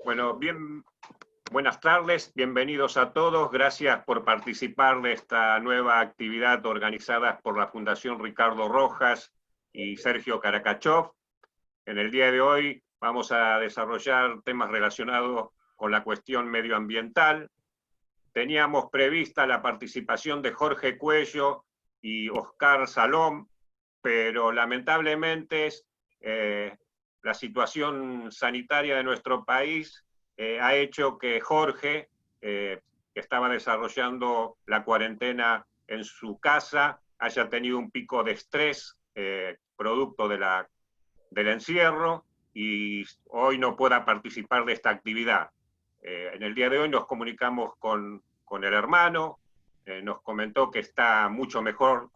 Bueno, buenas tardes, bienvenidos a todos. Gracias por participar de esta nueva actividad organizada por la Fundación Ricardo Rojas y Sergio Karakachov. En el día de hoy vamos a desarrollar temas relacionados con la cuestión medioambiental. Teníamos prevista la participación de Jorge Cuello y Oscar Salom, pero lamentablemente la situación sanitaria de nuestro país ha hecho que Jorge, que estaba desarrollando la cuarentena en su casa, haya tenido un pico de estrés producto del encierro y hoy no pueda participar de esta actividad. En el día de hoy nos comunicamos con el hermano, nos comentó que está mucho mejor,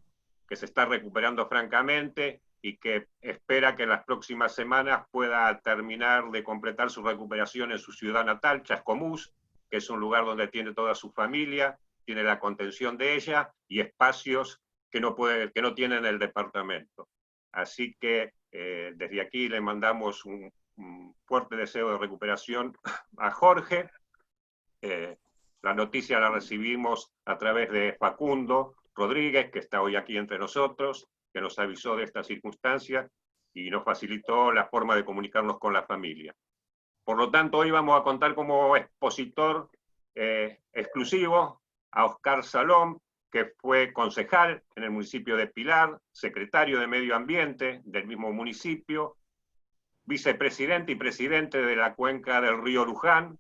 que se está recuperando francamente y que espera que en las próximas semanas pueda terminar de completar su recuperación en su ciudad natal, Chascomús, que es un lugar donde tiene toda su familia, tiene la contención de ella y espacios que no tienen el departamento. Así que desde aquí le mandamos un fuerte deseo de recuperación a Jorge. La noticia la recibimos a través de Facundo Rodríguez, que está hoy aquí entre nosotros, que nos avisó de esta circunstancia y nos facilitó la forma de comunicarnos con la familia. Por lo tanto, hoy vamos a contar como expositor exclusivo a Oscar Salom, que fue concejal en el municipio de Pilar, secretario de Medio Ambiente del mismo municipio, vicepresidente y presidente de la cuenca del río Luján,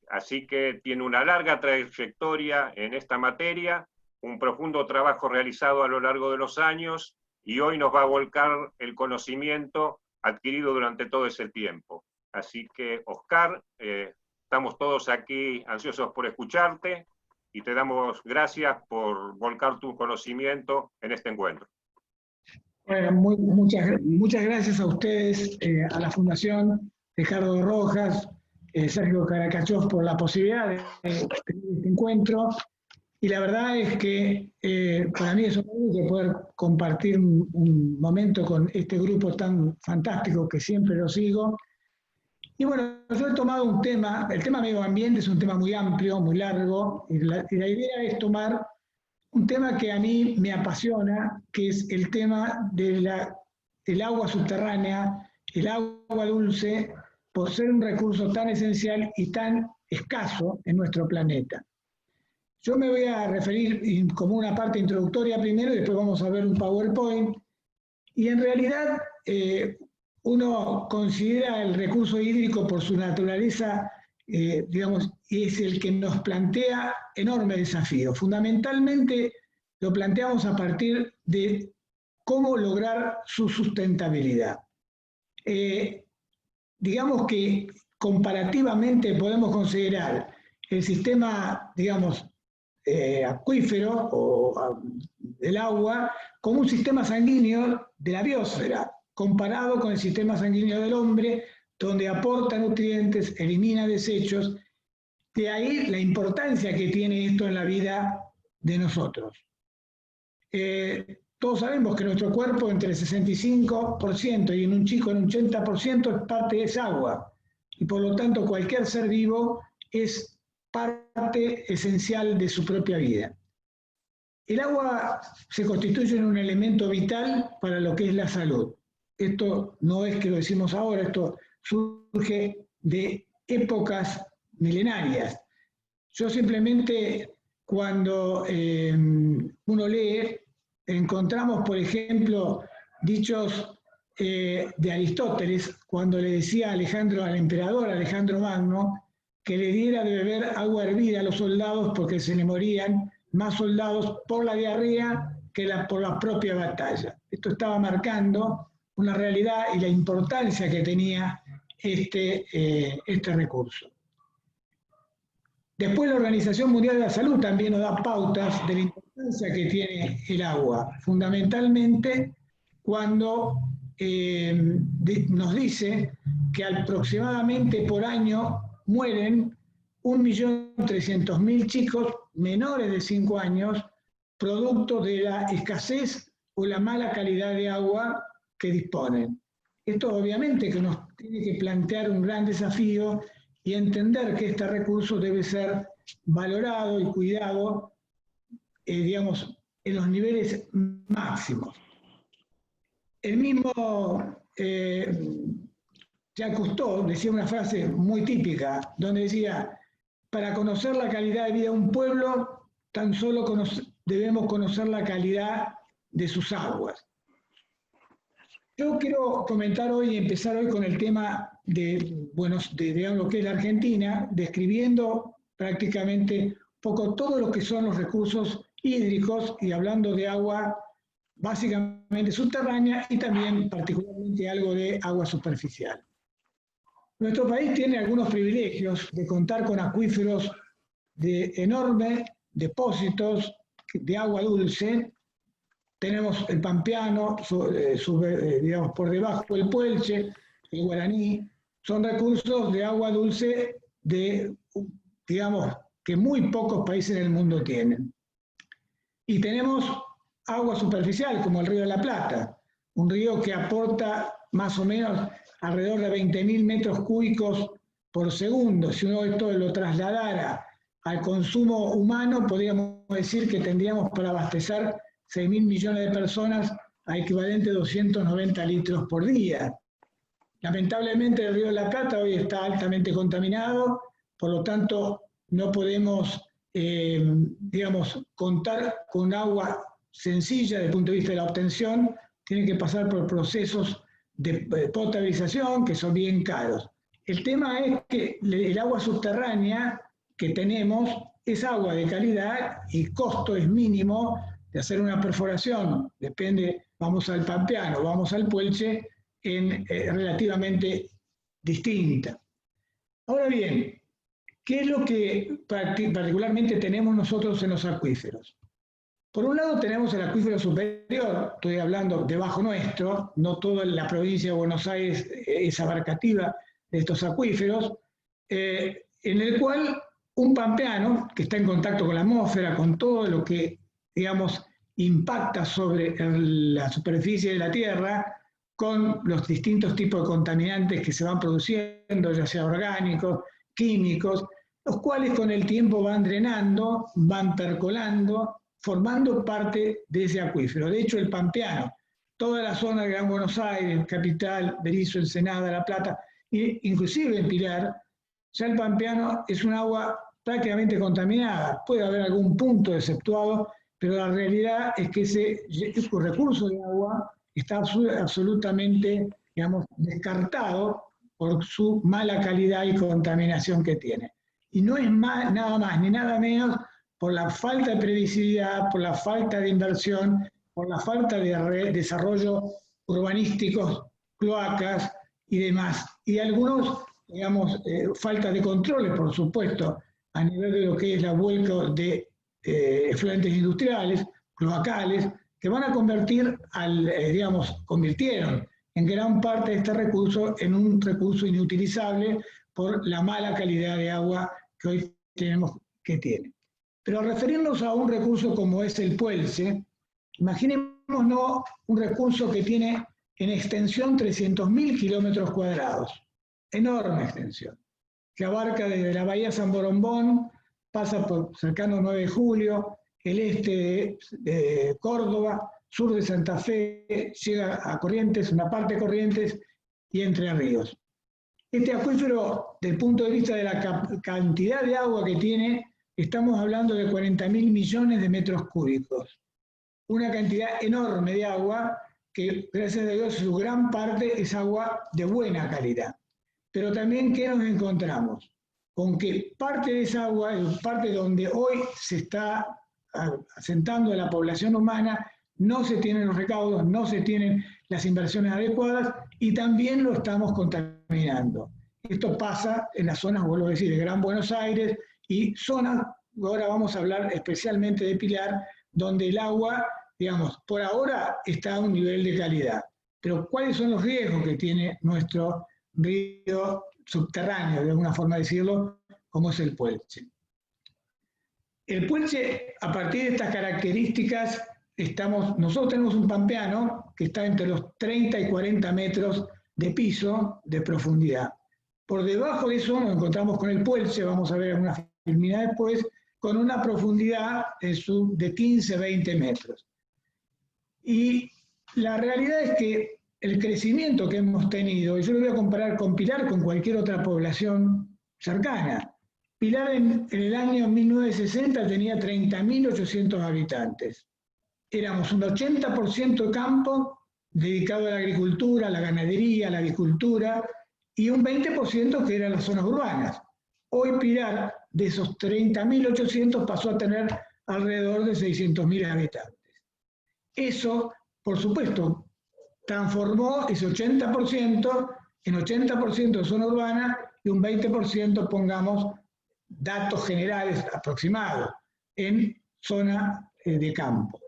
así que tiene una larga trayectoria en esta materia, un profundo trabajo realizado a lo largo de los años, y hoy nos va a volcar el conocimiento adquirido durante todo ese tiempo. Así que, Oscar, estamos todos aquí ansiosos por escucharte, y te damos gracias por volcar tu conocimiento en este encuentro. Bueno, muchas gracias a ustedes, a la Fundación Ricardo Rojas, Sergio Karakachov, por la posibilidad de tener este encuentro. Y la verdad es que para mí es un honor poder compartir un momento con este grupo tan fantástico que siempre lo sigo. Y bueno, yo he tomado un tema, el tema medio ambiente es un tema muy amplio, muy largo, y la idea es tomar un tema que a mí me apasiona, que es el tema del agua subterránea, el agua dulce, por ser un recurso tan esencial y tan escaso en nuestro planeta. Yo me voy a referir como una parte introductoria primero y después vamos a ver un PowerPoint. Y en realidad uno considera el recurso hídrico por su naturaleza, digamos, es el que nos plantea enormes desafíos. Fundamentalmente lo planteamos a partir de cómo lograr su sustentabilidad. Digamos que comparativamente podemos considerar el sistema, digamos, acuífero o del agua como un sistema sanguíneo de la biosfera, comparado con el sistema sanguíneo del hombre, donde aporta nutrientes, elimina desechos. De ahí la importancia que tiene esto en la vida de nosotros. Todos sabemos que nuestro cuerpo entre el 65% y en un chico en un 80% es parte de esa agua, y por lo tanto cualquier ser vivo es parte esencial de su propia vida. El agua se constituye en un elemento vital para lo que es la salud. Esto no es que lo decimos ahora, esto surge de épocas milenarias. Yo simplemente, cuando uno lee, encontramos, por ejemplo, dichos de Aristóteles, cuando le decía al emperador Alejandro Magno, que le diera de beber agua hervida a los soldados porque se le morían más soldados por la diarrea que por la propia batalla. Esto estaba marcando una realidad y la importancia que tenía este recurso. Después la Organización Mundial de la Salud también nos da pautas de la importancia que tiene el agua, fundamentalmente cuando nos dice que aproximadamente por año mueren 1.300.000 chicos menores de 5 años producto de la escasez o la mala calidad de agua que disponen. Esto obviamente que nos tiene que plantear un gran desafío y entender que este recurso debe ser valorado y cuidado, digamos, en los niveles máximos. El mismo Jacques Cousteau decía una frase muy típica, donde decía, para conocer la calidad de vida de un pueblo, tan solo debemos conocer la calidad de sus aguas. Yo quiero comentar hoy, empezar hoy con el tema de digamos, lo que es la Argentina, describiendo prácticamente un poco todo lo que son los recursos hídricos y hablando de agua básicamente subterránea y también particularmente algo de agua superficial. Nuestro país tiene algunos privilegios de contar con acuíferos de enormes depósitos de agua dulce. Tenemos el Pampeano, digamos, por debajo el Puelche, el Guaraní, son recursos de agua dulce digamos, que muy pocos países en el mundo tienen. Y tenemos agua superficial, como el Río de la Plata, un río que aporta más o menos alrededor de 20.000 metros cúbicos por segundo. Si uno esto lo trasladara al consumo humano, podríamos decir que tendríamos para abastecer 6.000 millones de personas a equivalente a 290 litros por día. Lamentablemente el Río de la Plata hoy está altamente contaminado, por lo tanto no podemos, digamos, contar con agua sencilla desde el punto de vista de la obtención, tiene que pasar por procesos de potabilización que son bien caros. El tema es que el agua subterránea que tenemos es agua de calidad y costo es mínimo de hacer una perforación, depende, vamos al Pampeano, vamos al Puelche, relativamente distinta. Ahora bien, ¿qué es lo que particularmente tenemos nosotros en los acuíferos? Por un lado tenemos el acuífero superior, estoy hablando debajo nuestro, no toda la provincia de Buenos Aires es abarcativa de estos acuíferos, en el cual un pampeano que está en contacto con la atmósfera, con todo lo que, digamos, impacta sobre la superficie de la Tierra, con los distintos tipos de contaminantes que se van produciendo, ya sea orgánicos, químicos, los cuales con el tiempo van drenando, van percolando, formando parte de ese acuífero. De hecho, el Pampeano, toda la zona de Gran Buenos Aires, Capital, Berisso, Ensenada, La Plata, inclusive en Pilar, ya el Pampeano es un agua prácticamente contaminada. Puede haber algún punto exceptuado, pero la realidad es que ese recurso de agua está absolutamente, digamos, descartado por su mala calidad y contaminación que tiene. Y no es nada más ni nada menos por la falta de previsibilidad, por la falta de inversión, por la falta de desarrollo urbanístico, cloacas y demás. Y algunos, digamos, falta de controles, por supuesto, a nivel de lo que es la vuelca de efluentes industriales, cloacales, que van a convertir, convirtieron en gran parte de este recurso en un recurso inutilizable por la mala calidad de agua que hoy tenemos que tiene. Pero al referirnos a un recurso como es el Puelche, imaginémonos un recurso que tiene en extensión 300.000 kilómetros cuadrados, enorme extensión, que abarca desde la bahía San Borombón, pasa por cercano 9 de Julio, el este de Córdoba, sur de Santa Fe, llega a Corrientes, una parte de Corrientes y Entre Ríos. Este acuífero, desde el punto de vista de la cantidad de agua que tiene, estamos hablando de 40.000 millones de metros cúbicos. Una cantidad enorme de agua que, gracias a Dios, su gran parte es agua de buena calidad. Pero también, ¿qué nos encontramos? Con que parte de esa agua, parte donde hoy se está asentando a la población humana, no se tienen los recaudos, no se tienen las inversiones adecuadas y también lo estamos contaminando. Esto pasa en las zonas, vuelvo a decir, de Gran Buenos Aires y zonas, ahora vamos a hablar especialmente de Pilar, donde el agua, digamos, por ahora está a un nivel de calidad. Pero ¿cuáles son los riesgos que tiene nuestro río subterráneo, de alguna forma decirlo, como es el Puelche? El Puelche, a partir de estas características, nosotros tenemos un pampeano que está entre los 30 y 40 metros de piso de profundidad. Por debajo de eso nos encontramos con el Puelche, vamos a ver algunas filminas después, con una profundidad de 15-20 metros. Y la realidad es que el crecimiento que hemos tenido, y yo lo voy a comparar con Pilar con cualquier otra población cercana. Pilar en el año 1960 tenía 30.800 habitantes. Éramos un 80% de campo dedicado a la agricultura, a la ganadería, a la avicultura, y un 20% que eran las zonas urbanas. Hoy Pilar, de esos 30.800, pasó a tener alrededor de 600.000 habitantes. Eso, por supuesto, transformó ese 80% en 80% de zona urbana y un 20%, pongamos, datos generales aproximados, en zona de campo.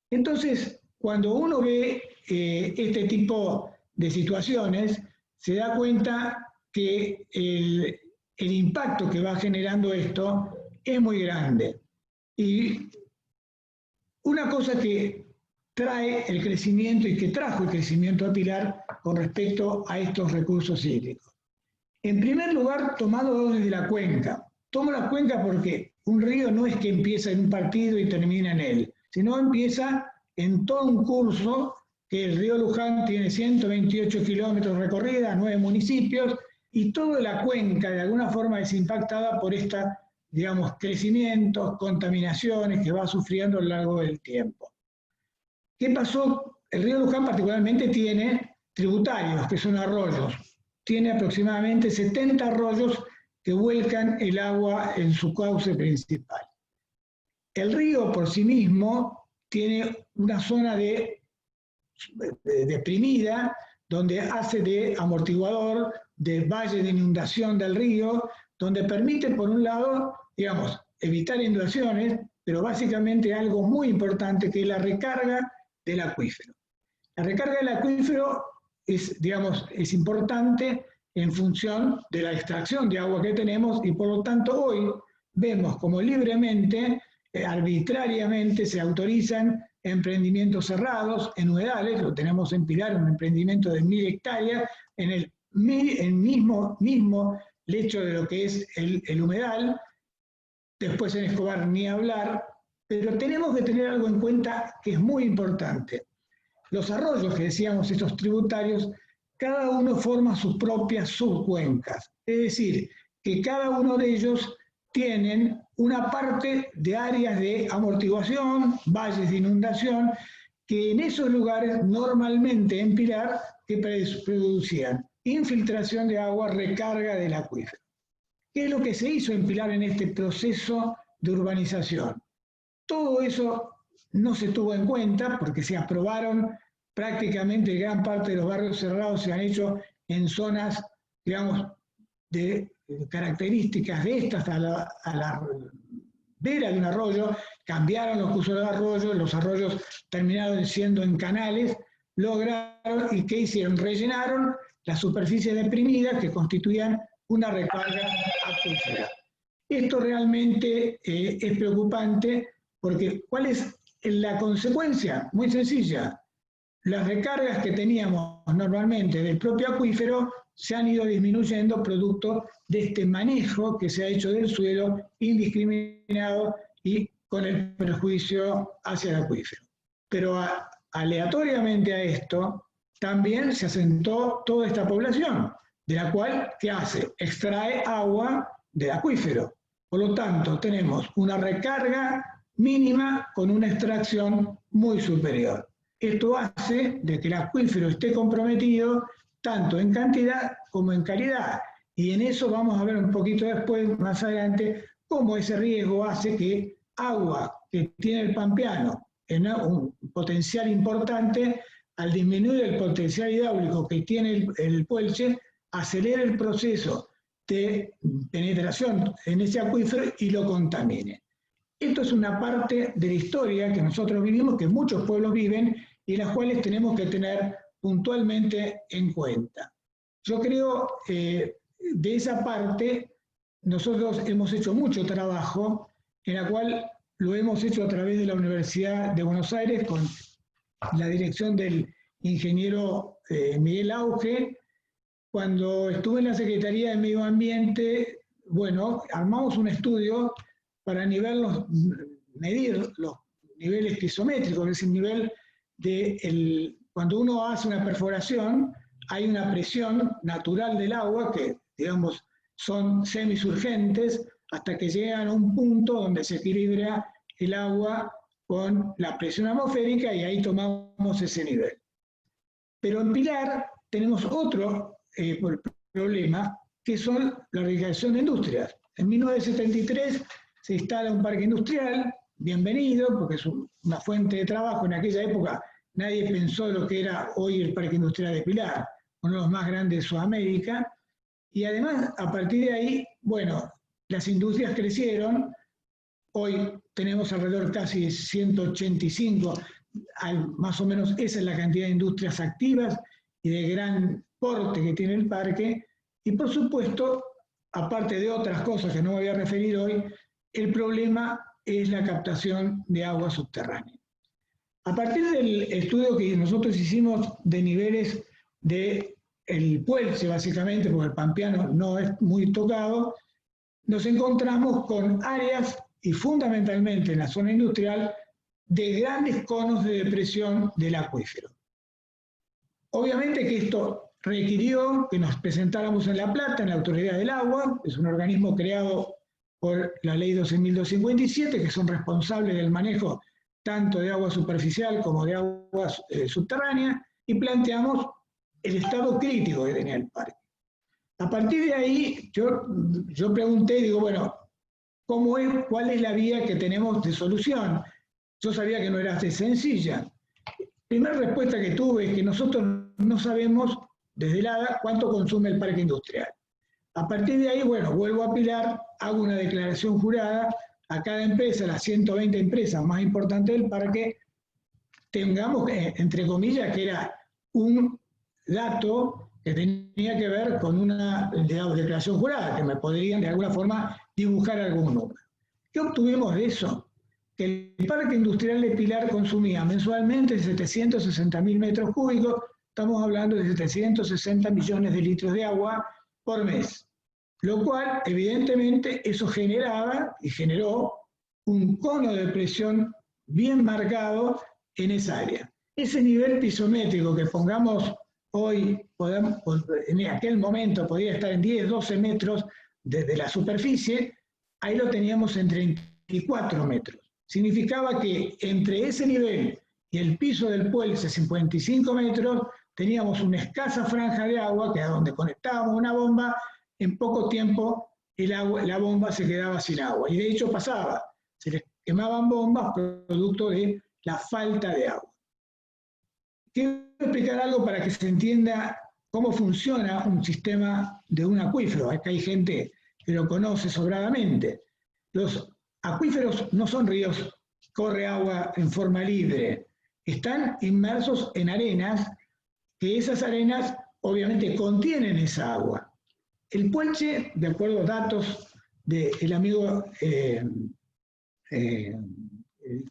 Entonces, cuando uno ve este tipo de situaciones, se da cuenta que el impacto que va generando esto es muy grande. Y una cosa que trae el crecimiento y que trajo el crecimiento a Pilar con respecto a estos recursos hídricos. En primer lugar, tomado desde la cuenca. Tomo la cuenca porque un río no es que empieza en un partido y termina en él, sino empieza en todo un curso que el río Luján tiene 128 kilómetros recorrida, 9 municipios, y toda la cuenca de alguna forma es impactada por esta, digamos, crecimientos, contaminaciones que va sufriendo a lo largo del tiempo. ¿Qué pasó? El río Luján particularmente tiene tributarios, que son arroyos. Tiene aproximadamente 70 arroyos que vuelcan el agua en su cauce principal. El río por sí mismo tiene una zona deprimida, donde hace de amortiguador, de valle de inundación del río, donde permite, por un lado, digamos, evitar inundaciones, pero básicamente algo muy importante que es la recarga del acuífero. La recarga del acuífero es, digamos, es importante en función de la extracción de agua que tenemos y por lo tanto hoy vemos como libremente, arbitrariamente se autorizan emprendimientos cerrados en humedales, lo tenemos en Pilar, un emprendimiento de 1.000 hectáreas, en el mismo lecho de lo que es el humedal, después en Escobar ni hablar, pero tenemos que tener algo en cuenta que es muy importante. Los arroyos que decíamos, estos tributarios, cada uno forma sus propias subcuencas, es decir, que cada uno de ellos tienen una parte de áreas de amortiguación, valles de inundación, que en esos lugares normalmente en Pilar que producían infiltración de agua, recarga del acuífero. ¿Qué es lo que se hizo en Pilar en este proceso de urbanización? Todo eso no se tuvo en cuenta porque se aprobaron prácticamente gran parte de los barrios cerrados, se han hecho en zonas, digamos, de características de estas a la vera de un arroyo, cambiaron los cursos de arroyo, los arroyos terminaron siendo en canales, lograron, ¿y qué hicieron? Rellenaron las superficies deprimidas que constituían una recarga acuífera. Esto realmente es preocupante porque ¿cuál es la consecuencia? Muy sencilla. Las recargas que teníamos normalmente del propio acuífero se han ido disminuyendo producto de este manejo que se ha hecho del suelo indiscriminado y con el perjuicio hacia el acuífero. Pero aleatoriamente a esto también se asentó toda esta población, de la cual, ¿qué hace? Extrae agua del acuífero. Por lo tanto, tenemos una recarga mínima con una extracción muy superior. Esto hace de que el acuífero esté comprometido tanto en cantidad como en calidad. Y en eso vamos a ver un poquito después, más adelante, cómo ese riesgo hace que agua que tiene el pampeano en un potencial importante, al disminuir el potencial hidráulico que tiene el Puelche, acelere el proceso de penetración en ese acuífero y lo contamine. Esto es una parte de la historia que nosotros vivimos, que muchos pueblos viven y las cuales tenemos que tener puntualmente en cuenta. Yo creo de esa parte nosotros hemos hecho mucho trabajo, en la cual lo hemos hecho a través de la Universidad de Buenos Aires con la dirección del ingeniero Miguel Auge, cuando estuve en la Secretaría de Medio Ambiente, bueno, armamos un estudio para medir los niveles pisométricos, es el nivel de cuando uno hace una perforación, hay una presión natural del agua que, digamos, son semisurgentes hasta que llegan a un punto donde se equilibra el agua con la presión atmosférica y ahí tomamos ese nivel. Pero en Pilar tenemos otro problema, que son la erradicación de industrias. En 1973 se instala un parque industrial, bienvenido, porque es una fuente de trabajo. En aquella época nadie pensó lo que era hoy el parque industrial de Pilar, uno de los más grandes de Sudamérica. Y además, a partir de ahí, bueno, las industrias crecieron. Hoy tenemos alrededor casi 185, más o menos esa es la cantidad de industrias activas y de gran porte que tiene el parque. Y por supuesto, aparte de otras cosas que no me voy a referir hoy, el problema es la captación de agua subterránea. A partir del estudio que nosotros hicimos de niveles del Puelche, básicamente, porque el Pampeano no es muy tocado, nos encontramos con áreas, y fundamentalmente en la zona industrial, de grandes conos de depresión del acuífero. Obviamente que esto requirió que nos presentáramos en La Plata, en la Autoridad del Agua, es un organismo creado por la Ley 12.257, que son responsables del manejo tanto de agua superficial como de agua subterránea, y planteamos el estado crítico que tenía el parque. A partir de ahí, yo pregunté, digo, bueno, ¿cuál es la vía que tenemos de solución? Yo sabía que no era sencilla. Primera respuesta que tuve es que nosotros no sabemos desde el ADA cuánto consume el parque industrial. A partir de ahí, bueno, vuelvo a Pilar, hago una declaración jurada a cada empresa, las 120 empresas más importantes del parque, tengamos, entre comillas, que era un dato que tenía que ver con una, digamos, declaración jurada, que me podrían de alguna forma dibujar algún número. ¿Qué obtuvimos de eso? Que el parque industrial de Pilar consumía mensualmente 760.000 metros cúbicos, estamos hablando de 760 millones de litros de agua por mes, lo cual evidentemente eso generaba y generó un cono de presión bien marcado en esa área. Ese nivel pisométrico que pongamos hoy, en aquel momento podía estar en 10, 12 metros desde la superficie, ahí lo teníamos en 34 metros. Significaba que entre ese nivel y el piso del Puelche, 55 metros, teníamos una escasa franja de agua, que a donde conectábamos una bomba, en poco tiempo la bomba se quedaba sin agua. Y de hecho pasaba, se les quemaban bombas producto de la falta de agua. Quiero explicar algo para que se entienda cómo funciona un sistema de un acuífero. Acá hay gente que lo conoce sobradamente. Los acuíferos no son ríos, corre agua en forma libre. Están inmersos en arenas, que esas arenas obviamente contienen esa agua. El Puelche, de acuerdo a datos del amigo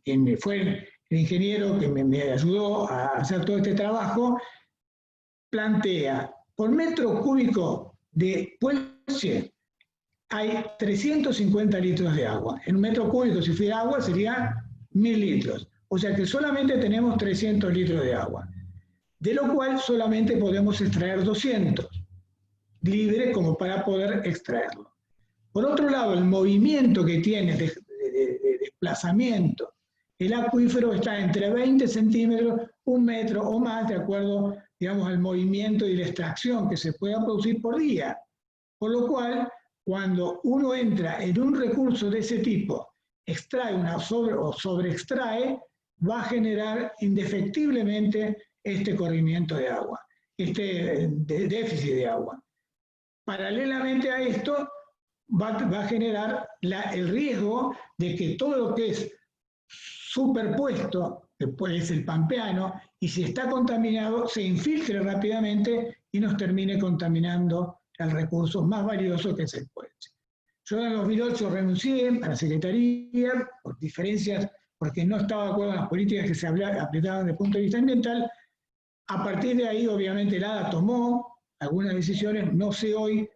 quien fue el ingeniero que me ayudó a hacer todo este trabajo, plantea, por metro cúbico de Puelche hay 350 litros de agua. En un metro cúbico, si fuera agua, sería 1.000 litros. O sea que solamente tenemos 300 litros de agua, de lo cual solamente podemos extraer 200, libre como para poder extraerlo. Por otro lado, el movimiento que tiene de desplazamiento, el acuífero está entre 20 centímetros, 1 metro o más, de acuerdo, digamos, al movimiento y la extracción que se pueda producir por día. Por lo cual, cuando uno entra en un recurso de ese tipo, extrae o sobreextrae, va a generar indefectiblemente este corrimiento de agua, este déficit de agua. Paralelamente a esto, va a generar el riesgo de que todo lo que es superpuesto, después es el pampeano, y si está contaminado, se infiltre rápidamente y nos termine contaminando el recurso más valioso que es el Puelche. Yo en el 2008 renuncié a la Secretaría por diferencias, porque no estaba de acuerdo con las políticas que se aplicaban desde el punto de vista ambiental. A partir de ahí, obviamente, el ADA tomó algunas decisiones. No sé hoy,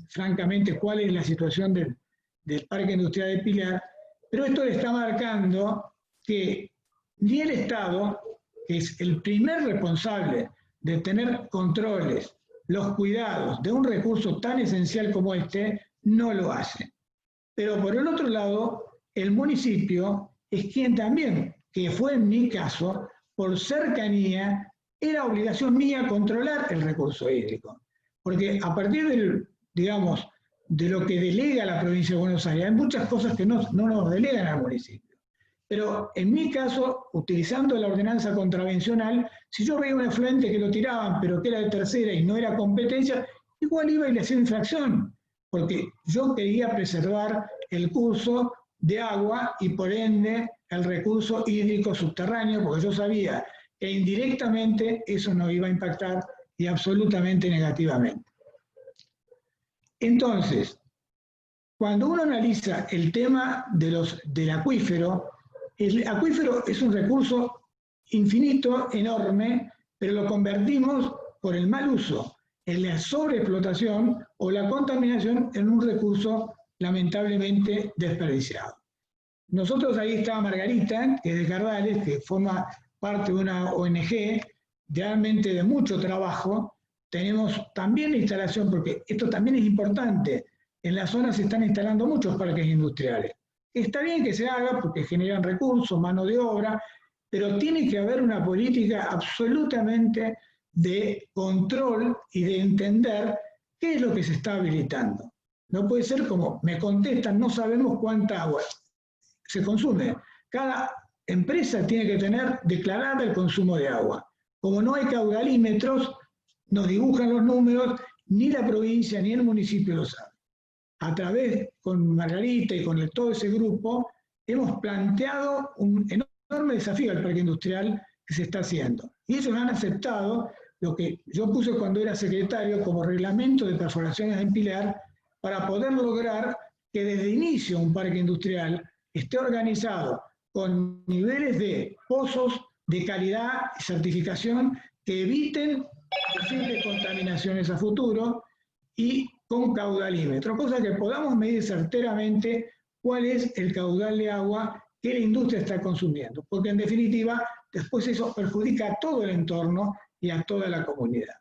francamente, cuál es la situación del Parque Industrial de Pilar, pero esto le está marcando que ni el Estado, que es el primer responsable de tener controles, los cuidados de un recurso tan esencial como este, no lo hace. Pero por el otro lado, el municipio es quien también, que fue en mi caso, por cercanía, era obligación mía controlar el recurso hídrico. Porque a partir del, digamos, de lo que delega la provincia de Buenos Aires, hay muchas cosas que no nos delegan al municipio. Pero en mi caso, utilizando la ordenanza contravencional, si yo veía un afluente que lo tiraban, pero que era de tercera y no era competencia, igual iba y le hacía infracción, porque yo quería preservar el curso de agua y por ende el recurso hídrico subterráneo, porque yo sabía que indirectamente eso nos iba a impactar y absolutamente negativamente. Entonces, cuando uno analiza el tema del acuífero, el acuífero es un recurso infinito, enorme, pero lo convertimos por el mal uso, en la sobreexplotación o la contaminación en un recurso lamentablemente desperdiciado. Nosotros, ahí estaba Margarita, que es de Cardales, que forma parte de una ONG realmente de mucho trabajo. Tenemos también la instalación, porque esto también es importante, en la zona se están instalando muchos parques industriales. Está bien que se haga porque generan recursos, mano de obra, pero tiene que haber una política absolutamente de control y de entender qué es lo que se está habilitando. No puede ser como me contestan, no sabemos cuánta agua se consume. Cada empresa tiene que tener declarada el consumo de agua. Como no hay caudalímetros, nos dibujan los números, ni la provincia ni el municipio lo saben. A través, con Margarita y con todo ese grupo, hemos planteado un enorme desafío al parque industrial que se está haciendo. Y ellos han aceptado lo que yo puse cuando era secretario como reglamento de perforaciones en Pilar para poder lograr que desde inicio un parque industrial esté organizado con niveles de pozos de calidad y certificación que eviten posibles contaminaciones a futuro y con caudalímetro, cosa que podamos medir certeramente cuál es el caudal de agua que la industria está consumiendo, porque en definitiva después eso perjudica a todo el entorno y a toda la comunidad.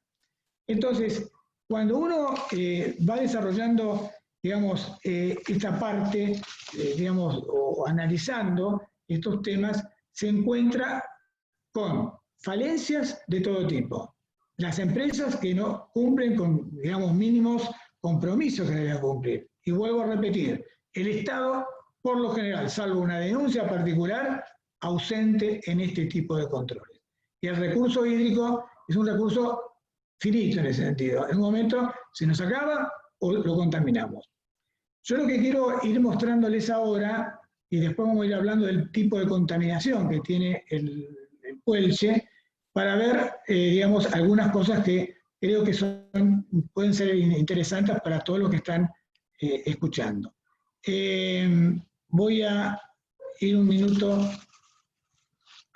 Entonces, cuando uno va desarrollando, digamos, esta parte, digamos, o analizando estos temas, se encuentra con falencias de todo tipo. Las empresas que no cumplen con, digamos, mínimos compromisos que deben cumplir. Y vuelvo a repetir, el Estado, por lo general, salvo una denuncia particular, ausente en este tipo de controles. Y el recurso hídrico es un recurso finito en ese sentido. En un momento se nos acaba o lo contaminamos. Yo lo que quiero ir mostrándoles ahora, y después vamos a ir hablando del tipo de contaminación que tiene el Puelche, para ver, digamos, algunas cosas que creo que pueden ser interesantes para todos los que están escuchando. Voy a ir un minuto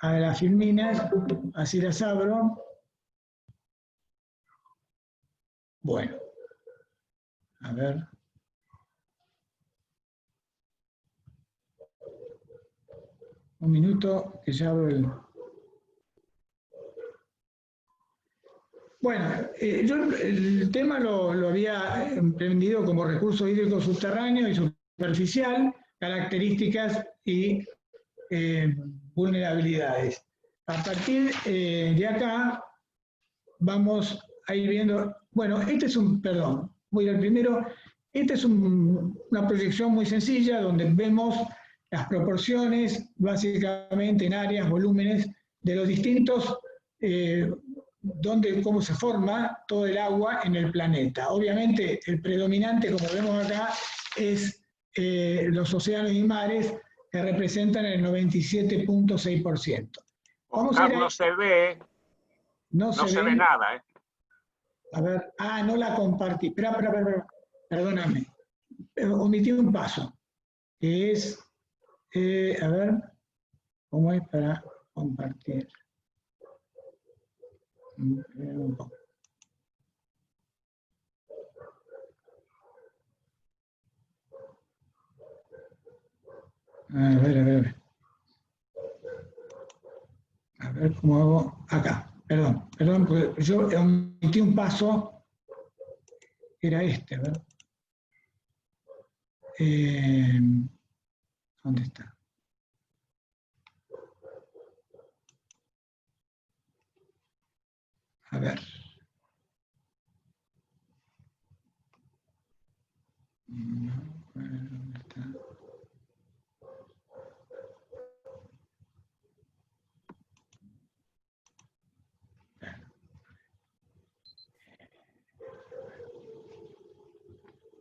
a las filminas, así las abro. Bueno, a ver. Un minuto que ya abro el... Bueno, yo el tema lo había emprendido como recurso hídrico subterráneo y superficial, características y vulnerabilidades. A partir de acá vamos a ir viendo, bueno, voy al primero, esta es una proyección muy sencilla donde vemos las proporciones básicamente en áreas, volúmenes de los distintos cómo se forma todo el agua en el planeta. Obviamente el predominante, como vemos acá, es los océanos y mares, que representan el 97.6%. Oscar, no se ve, no se ve nada. A ver, no la compartí. Espera, perdóname. Omití un paso, que es, a ver, ¿cómo es para compartir? A ver. A ver cómo hago acá. Perdón, porque yo omití un paso, era este, a ver. ¿Dónde está? A ver. ¿Dónde está?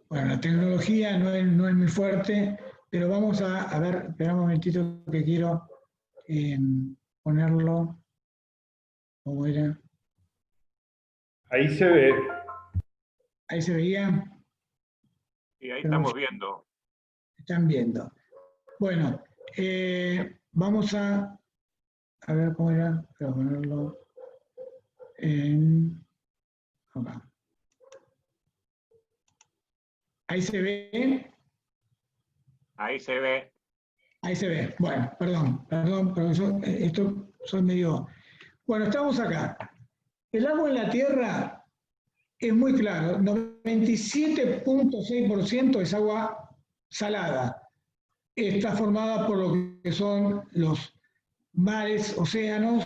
Bueno, la tecnología no es muy fuerte, pero vamos a ver, espera un momentito que quiero ponerlo. ¿Cómo era? Ahí se ve. Ahí se veía. Y ahí estamos viendo. Están viendo. Bueno, vamos a ver cómo era, voy a ponerlo en acá. Ahí se ve. Ahí se ve. Ahí se ve. Bueno, perdón, pero esto soy medio. Bueno, estamos acá. El agua en la Tierra es muy claro, 97.6% es agua salada. Está formada por lo que son los mares, océanos.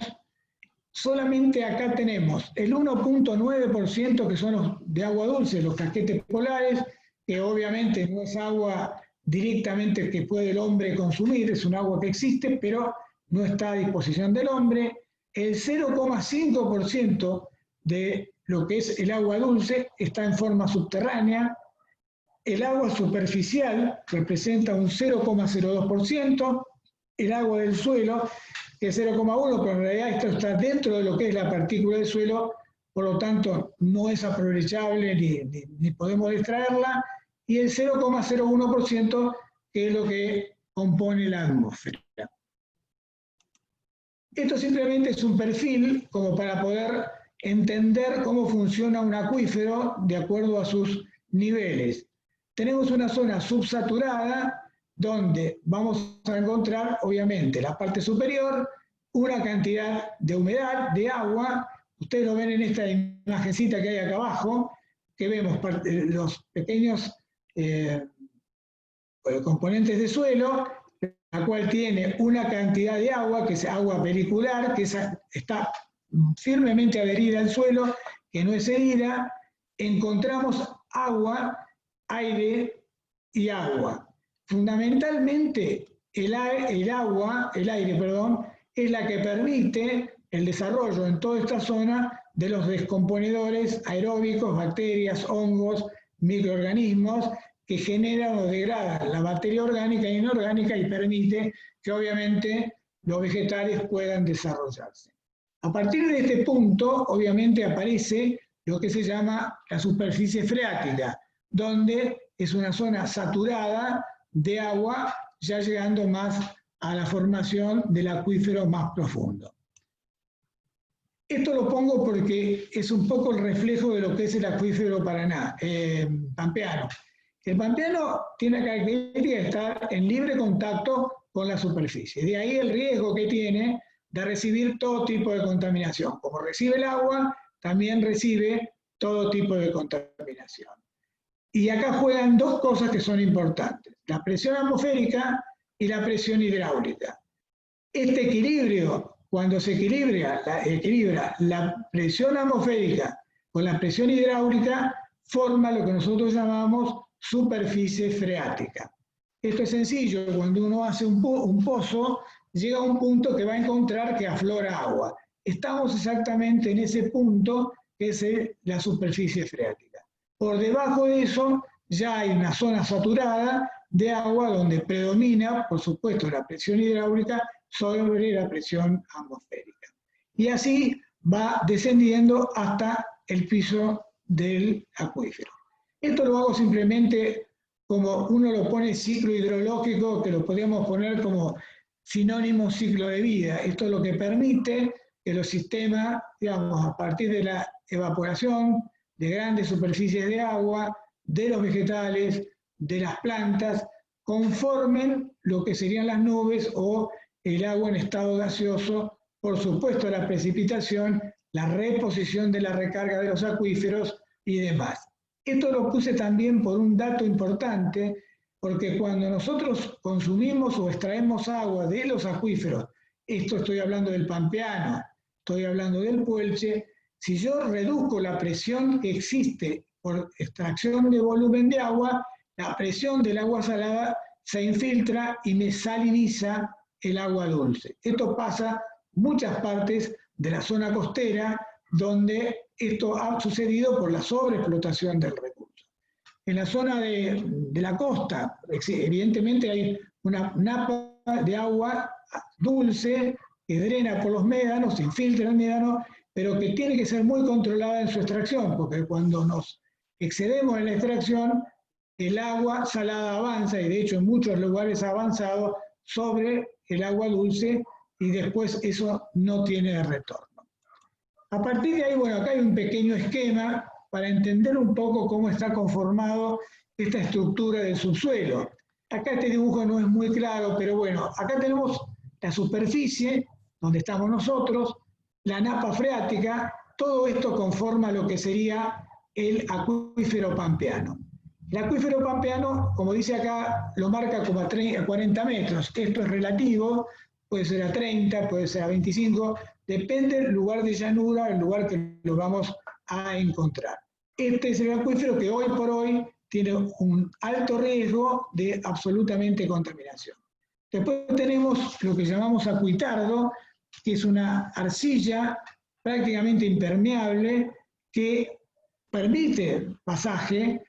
Solamente acá tenemos el 1.9% que son los de agua dulce, los casquetes polares, que obviamente no es agua directamente que puede el hombre consumir, es un agua que existe, pero no está a disposición del hombre. El 0,5% de lo que es el agua dulce está en forma subterránea. El agua superficial representa un 0,02%, el agua del suelo que es 0,1, pero en realidad esto está dentro de lo que es la partícula del suelo, por lo tanto no es aprovechable ni podemos extraerla, y el 0,01% que es lo que compone la atmósfera. Esto simplemente es un perfil como para poder entender cómo funciona un acuífero de acuerdo a sus niveles. Tenemos una zona subsaturada donde vamos a encontrar, obviamente, la parte superior, una cantidad de humedad, de agua. Ustedes lo ven en esta imagencita que hay acá abajo, que vemos los pequeños componentes de suelo, la cual tiene una cantidad de agua, que es agua pelicular, que está firmemente adherida al suelo, que no es herida. Encontramos agua, aire y agua. Fundamentalmente, el aire, es la que permite el desarrollo en toda esta zona de los descomponedores aeróbicos, bacterias, hongos, microorganismos, que generan o degradan la materia orgánica e inorgánica y permite que obviamente los vegetales puedan desarrollarse. A partir de este punto, obviamente aparece lo que se llama la superficie freática, donde es una zona saturada de agua, ya llegando más a la formación del acuífero más profundo. Esto lo pongo porque es un poco el reflejo de lo que es el acuífero pampeano. El pampeano tiene la característica de estar en libre contacto con la superficie. De ahí el riesgo que tiene de recibir todo tipo de contaminación. Como recibe el agua, también recibe todo tipo de contaminación. Y acá juegan dos cosas que son importantes: la presión atmosférica y la presión hidráulica. Este equilibrio, cuando se equilibra la presión atmosférica con la presión hidráulica, forma lo que nosotros llamamos superficie freática. Esto es sencillo: cuando uno hace un pozo, llega a un punto que va a encontrar que aflora agua. Estamos exactamente en ese punto, que es la superficie freática. Por debajo de eso ya hay una zona saturada de agua donde predomina, por supuesto, la presión hidráulica sobre la presión atmosférica. Y así va descendiendo hasta el piso del acuífero. Esto lo hago simplemente como uno lo pone ciclo hidrológico, que lo podríamos poner como sinónimo ciclo de vida. Esto es lo que permite que los sistemas, digamos, a partir de la evaporación de grandes superficies de agua, de los vegetales, de las plantas, conformen lo que serían las nubes o el agua en estado gaseoso, por supuesto la precipitación, la reposición de la recarga de los acuíferos y demás. Esto lo puse también por un dato importante, porque cuando nosotros consumimos o extraemos agua de los acuíferos, esto estoy hablando del Pampeano, estoy hablando del Puelche, si yo reduzco la presión que existe por extracción de volumen de agua, la presión del agua salada se infiltra y me saliniza el agua dulce. Esto pasa en muchas partes de la zona costera, donde esto ha sucedido por la sobreexplotación del recurso. En la zona de la costa, evidentemente hay una napa de agua dulce que drena por los médanos, se infiltra en el médano, pero que tiene que ser muy controlada en su extracción, porque cuando nos excedemos en la extracción, el agua salada avanza, y de hecho en muchos lugares ha avanzado sobre el agua dulce, y después eso no tiene retorno. A partir de ahí, bueno, acá hay un pequeño esquema para entender un poco cómo está conformado esta estructura del subsuelo. Acá este dibujo no es muy claro, pero bueno, acá tenemos la superficie, donde estamos nosotros, la napa freática, todo esto conforma lo que sería el acuífero pampeano. El acuífero pampeano, como dice acá, lo marca como a 40 metros. Esto es relativo, puede ser a 30, puede ser a 25, depende del lugar de llanura, el lugar que lo vamos a encontrar. Este es el acuífero que hoy por hoy tiene un alto riesgo de absolutamente contaminación. Después tenemos lo que llamamos acuitardo, que es una arcilla prácticamente impermeable que permite pasaje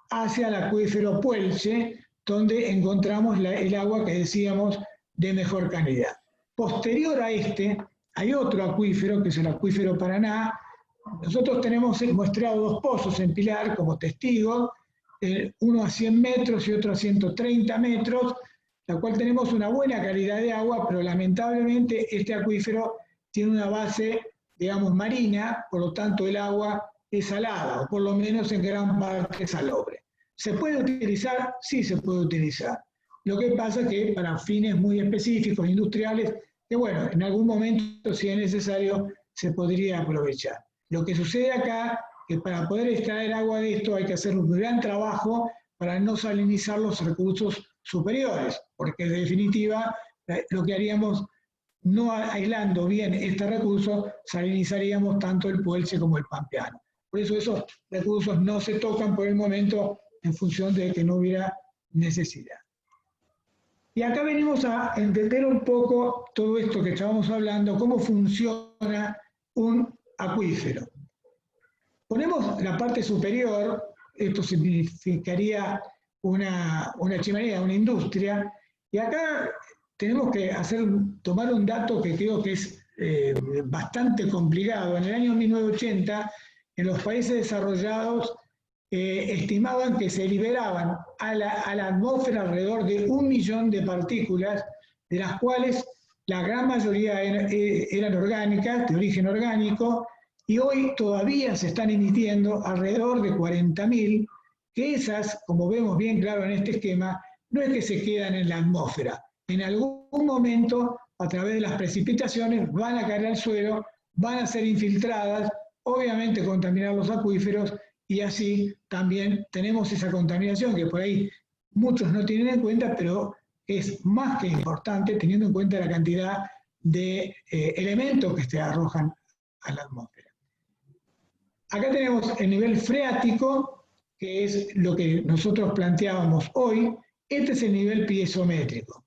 hacia el acuífero Puelche, donde encontramos el agua que decíamos de mejor calidad. Posterior a este, hay otro acuífero, que es el acuífero Paraná. Nosotros tenemos muestrado dos pozos en Pilar como testigos, uno a 100 metros y otro a 130 metros, la cual tenemos una buena calidad de agua, pero lamentablemente este acuífero tiene una base, digamos, marina, por lo tanto el agua es salada, o por lo menos en gran parte salobre. ¿Se puede utilizar? Sí, se puede utilizar. Lo que pasa es que para fines muy específicos, industriales, que bueno, en algún momento, si es necesario, se podría aprovechar. Lo que sucede acá es que para poder extraer agua de esto hay que hacer un gran trabajo para no salinizar los recursos superiores, porque en definitiva lo que haríamos, no aislando bien este recurso, salinizaríamos tanto el Puelche como el Pampeano. Por eso esos recursos no se tocan por el momento en función de que no hubiera necesidad. Y acá venimos a entender un poco todo esto que estábamos hablando, cómo funciona un acuífero. Ponemos la parte superior, esto significaría una chimenea, una industria, y acá tenemos que tomar un dato que creo que es bastante complicado. En el año 1980, en los países desarrollados, estimaban que se liberaban a la atmósfera alrededor de 1 millón de partículas, de las cuales la gran mayoría eran orgánicas, de origen orgánico, y hoy todavía se están emitiendo alrededor de 40.000, que esas, como vemos bien claro en este esquema, no es que se quedan en la atmósfera. En algún momento, a través de las precipitaciones, van a caer al suelo, van a ser infiltradas, obviamente contaminar los acuíferos, y así también tenemos esa contaminación que por ahí muchos no tienen en cuenta, pero es más que importante teniendo en cuenta la cantidad de elementos que se arrojan a la atmósfera. Acá tenemos el nivel freático, que es lo que nosotros planteábamos hoy. Este es el nivel piezométrico.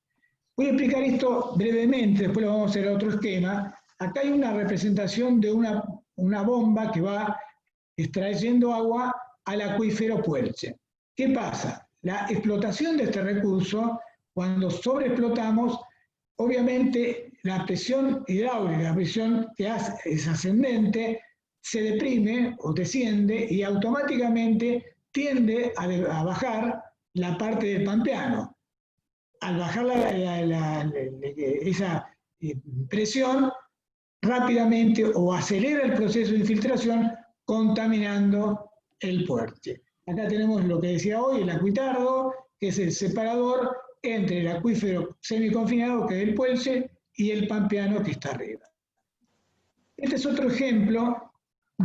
Voy a explicar esto brevemente, después lo vamos a hacer a otro esquema. Acá hay una representación de una bomba que va extrayendo agua al acuífero Puelche. ¿Qué pasa? La explotación de este recurso, cuando sobreexplotamos, obviamente la presión hidráulica, la presión que es ascendente, se deprime o desciende y automáticamente tiende a bajar la parte del Pampeano. Al bajar esa presión, rápidamente o acelera el proceso de infiltración, contaminando el Puelche. Acá tenemos lo que decía hoy, el acuitardo, que es el separador entre el acuífero semiconfinado, que es el Puelche, y el pampeano, que está arriba. Este es otro ejemplo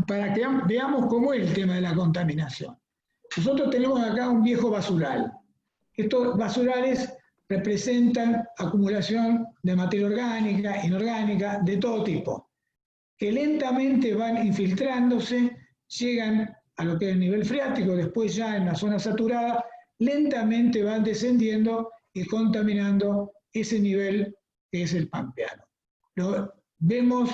para que veamos cómo es el tema de la contaminación. Nosotros tenemos acá un viejo basural. Estos basurales representan acumulación de materia orgánica, inorgánica, de todo tipo, que lentamente van infiltrándose, llegan a lo que es el nivel freático, después ya en la zona saturada, lentamente van descendiendo y contaminando ese nivel que es el pampeano. Vemos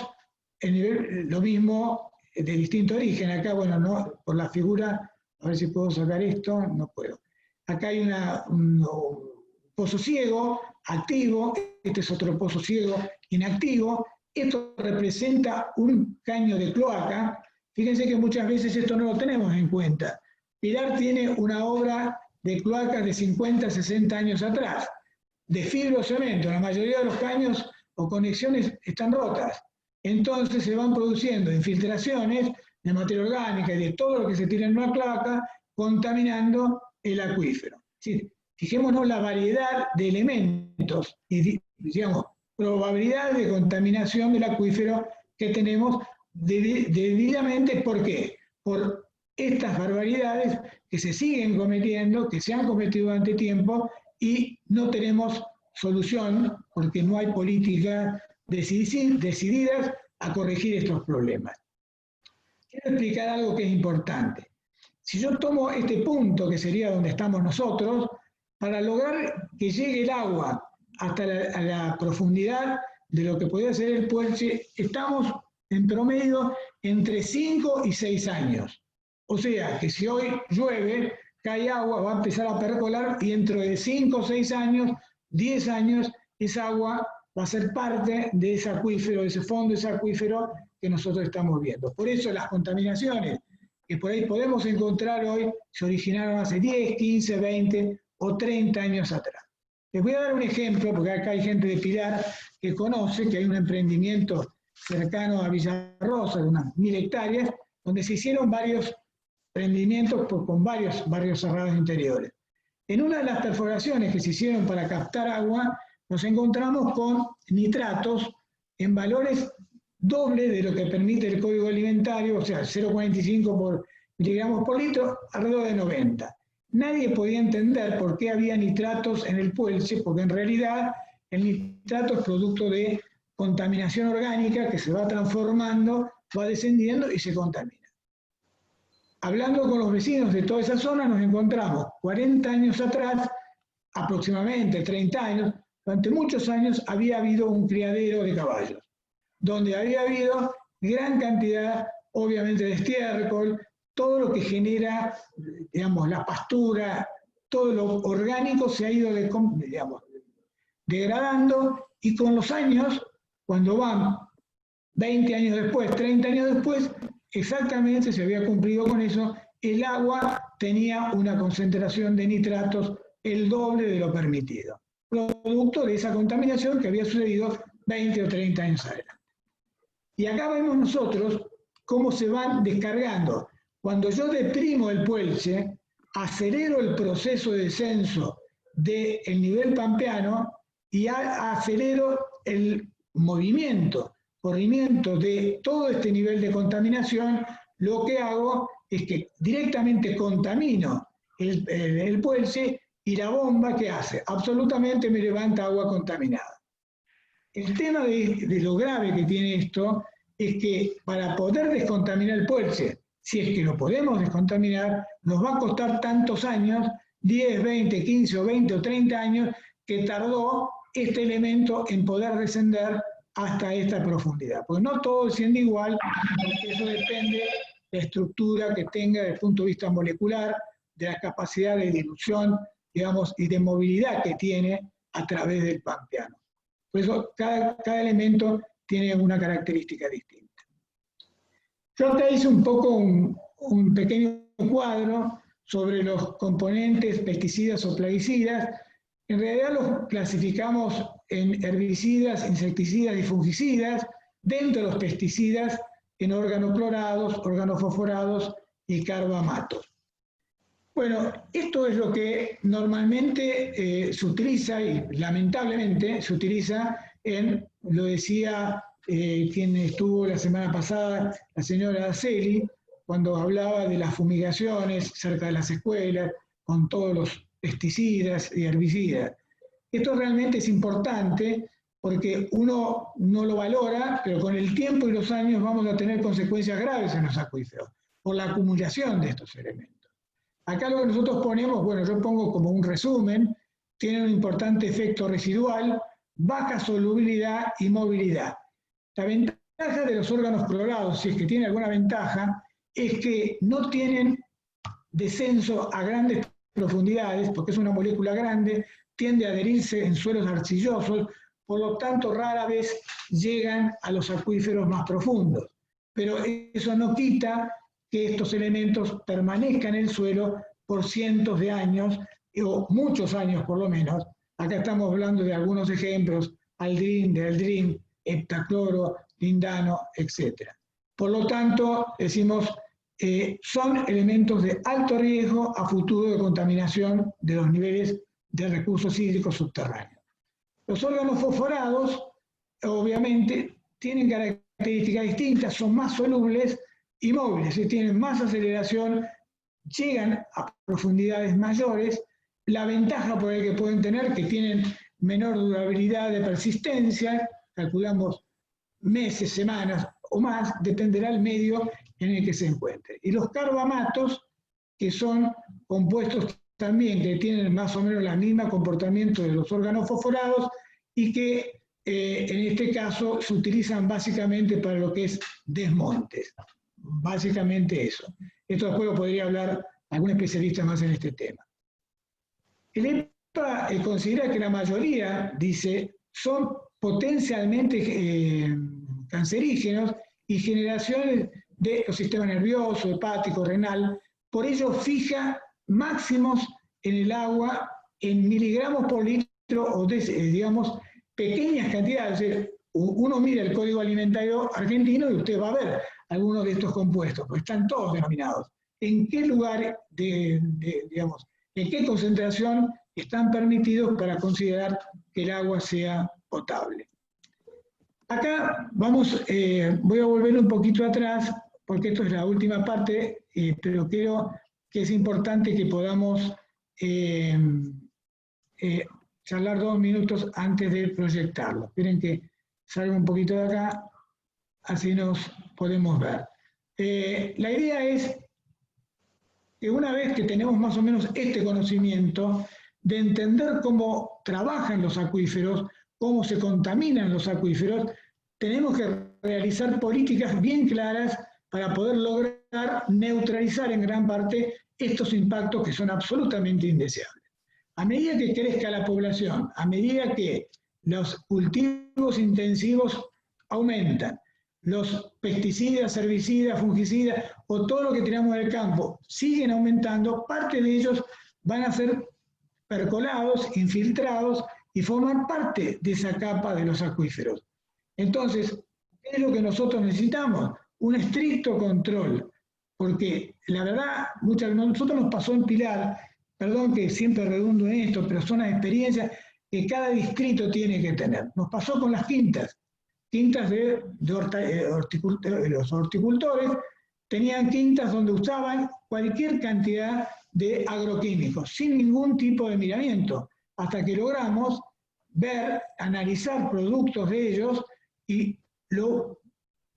el nivel, lo mismo de distinto origen. Acá, bueno, no, por la figura, a ver si puedo sacar esto, no puedo. Acá hay un pozo ciego, activo, este es otro pozo ciego, inactivo. Esto representa un caño de cloaca. Fíjense que muchas veces esto no lo tenemos en cuenta. Pilar tiene una obra de cloacas de 50, 60 años atrás, de fibrocemento. La mayoría de los caños o conexiones están rotas. Entonces se van produciendo infiltraciones de materia orgánica y de todo lo que se tira en una cloaca, contaminando el acuífero. ¿Sí? Fijémonos la variedad de elementos y, digamos, probabilidad de contaminación del acuífero que tenemos debidamente. ¿Por qué? Por estas barbaridades que se siguen cometiendo, que se han cometido durante tiempo y no tenemos solución porque no hay políticas decididas a corregir estos problemas. Quiero explicar algo que es importante. Si yo tomo este punto, que sería donde estamos nosotros, para lograr que llegue el agua hasta la profundidad de lo que podría ser el Puelche, estamos en promedio entre 5 y 6 años. O sea, que si hoy llueve, cae agua, va a empezar a percolar y dentro de 5 o 6 años, 10 años, esa agua va a ser parte de ese acuífero, de ese fondo, de ese acuífero que nosotros estamos viendo. Por eso las contaminaciones que por ahí podemos encontrar hoy se originaron hace 10, 15, 20 o 30 años atrás. Les voy a dar un ejemplo, porque acá hay gente de Pilar que conoce que hay un emprendimiento cercano a Villarrosa, de unas 1000 hectáreas, donde se hicieron varios emprendimientos con varios barrios cerrados interiores. En una de las perforaciones que se hicieron para captar agua, nos encontramos con nitratos en valores doble de lo que permite el Código Alimentario, o sea, 0,45 miligramos por litro, alrededor de 90. Nadie podía entender por qué había nitratos en el Puelche, porque en realidad el nitrato es producto de contaminación orgánica que se va transformando, va descendiendo y se contamina. Hablando con los vecinos de toda esa zona, nos encontramos 40 años atrás, aproximadamente 30 años, durante muchos años había habido un criadero de caballos, donde había habido gran cantidad, obviamente, de estiércol, todo lo que genera, digamos, la pastura, todo lo orgánico se ha ido, digamos, degradando, y con los años, cuando van 20 años después, 30 años después, exactamente se había cumplido con eso, el agua tenía una concentración de nitratos el doble de lo permitido, producto de esa contaminación que había sucedido 20 o 30 años adelante. Y acá vemos nosotros cómo se van descargando. Cuando yo deprimo el Puelche, acelero el proceso de descenso del nivel pampeano y acelero el corrimiento de todo este nivel de contaminación. Lo que hago es que directamente contamino el Puelche y la bomba, ¿qué hace? Absolutamente me levanta agua contaminada. El tema de lo grave que tiene esto es que para poder descontaminar el Puelche, si es que lo podemos descontaminar, nos va a costar tantos años, 10, 20, 15 o 20 o 30 años, que tardó este elemento en poder descender hasta esta profundidad. Porque no todo desciende igual, porque eso depende de la estructura que tenga desde el punto de vista molecular, de la capacidad de dilución, digamos, y de movilidad que tiene a través del pampeano. Por eso cada elemento tiene una característica distinta. Yo acá hice un poco un pequeño cuadro sobre los componentes pesticidas o plaguicidas. En realidad los clasificamos en herbicidas, insecticidas y fungicidas, dentro de los pesticidas en organoclorados, organofosforados y carbamatos. Bueno, esto es lo que normalmente se utiliza y lamentablemente se utiliza lo decía quien estuvo la semana pasada, la señora Araceli, cuando hablaba de las fumigaciones cerca de las escuelas, con todos los pesticidas y herbicidas. Esto realmente es importante porque uno no lo valora, pero con el tiempo y los años vamos a tener consecuencias graves en los acuíferos por la acumulación de estos elementos. Acá lo que nosotros ponemos, bueno, yo pongo como un resumen, tiene un importante efecto residual, baja solubilidad y movilidad. La ventaja de los órganos clorados, si es que tiene alguna ventaja, es que no tienen descenso a grandes profundidades, porque es una molécula grande, tiende a adherirse en suelos arcillosos, por lo tanto rara vez llegan a los acuíferos más profundos. Pero eso no quita que estos elementos permanezcan en el suelo por cientos de años, o muchos años por lo menos. Acá estamos hablando de algunos ejemplos, aldrin, dealdrin, heptacloro, lindano, etc. Por lo tanto, decimos, son elementos de alto riesgo a futuro de contaminación de los niveles de recursos hídricos subterráneos. Los órganos fosforados, obviamente, tienen características distintas, son más solubles y móviles, tienen más aceleración, llegan a profundidades mayores. La ventaja por el que pueden tener, que tienen menor durabilidad de persistencia, calculamos meses, semanas o más, dependerá del medio en el que se encuentre. Y los carbamatos, que son compuestos también que tienen más o menos el mismo comportamiento de los órganos fosforados y que en este caso se utilizan básicamente para lo que es desmontes. Básicamente eso. Esto después lo podría hablar algún especialista más en este tema. El EPA considera que la mayoría, dice, son potencialmente cancerígenos y generaciones de los sistemas nervioso, hepático, renal. Por ello fija máximos en el agua en miligramos por litro o digamos pequeñas cantidades. Uno mira el Código Alimentario argentino y usted va a ver algunos de estos compuestos, porque están todos denominados. ¿En qué lugar, digamos, en qué concentración están permitidos para considerar que el agua sea potable? Acá voy a volver un poquito atrás, porque esto es la última parte, pero creo que es importante que podamos charlar 2 minutos antes de proyectarlo. Esperen que salga un poquito de acá, así nos podemos ver. La idea es que una vez que tenemos más o menos este conocimiento de entender cómo trabajan los acuíferos, cómo se contaminan los acuíferos, tenemos que realizar políticas bien claras para poder lograr neutralizar en gran parte estos impactos que son absolutamente indeseables. A medida que crezca la población, a medida que los cultivos intensivos aumentan, los pesticidas, herbicidas, fungicidas o todo lo que tenemos en el campo siguen aumentando, parte de ellos van a ser percolados, infiltrados y forman parte de esa capa de los acuíferos. Entonces, ¿qué es lo que nosotros necesitamos? Un estricto control, porque la verdad, nosotros nos pasó en Pilar, perdón que siempre redundo en esto, pero son las experiencias que cada distrito tiene que tener. Nos pasó con las quintas de los horticultores, tenían quintas donde usaban cualquier cantidad de agroquímicos, sin ningún tipo de miramiento, hasta que logramos ver, analizar productos de ellos, y lo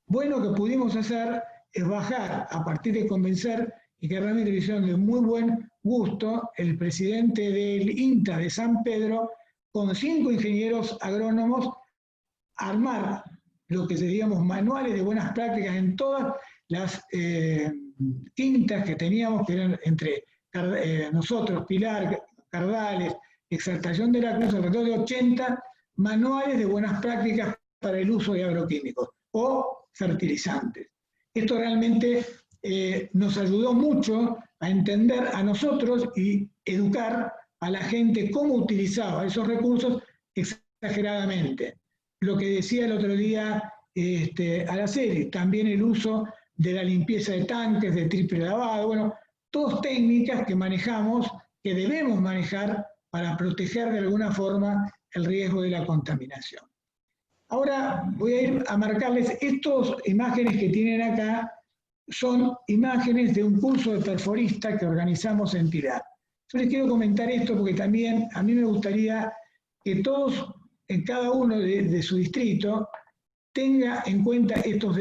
bueno que pudimos hacer es bajar, a partir de convencer, y que realmente lo hicieron de muy buen gusto, el presidente del INTA de San Pedro, con 5 ingenieros agrónomos, armar lo que seríamos manuales de buenas prácticas en todas las quintas que teníamos, que eran entre nosotros, Pilar, Cardales, Exaltación de la Cruz, alrededor de 80 manuales de buenas prácticas para el uso de agroquímicos o fertilizantes. Esto realmente nos ayudó mucho a entender a nosotros y educar a la gente cómo utilizaba esos recursos exageradamente. Lo que decía el otro día Araceli, también el uso de la limpieza de tanques, de triple lavado. Bueno, todas técnicas que manejamos, que debemos manejar para proteger de alguna forma el riesgo de la contaminación. Ahora voy a ir a marcarles estas imágenes que tienen acá, son imágenes de un curso de perforista que organizamos en Pilar. Yo les quiero comentar esto porque también a mí me gustaría que todos, en cada uno de su distrito, tenga en cuenta estos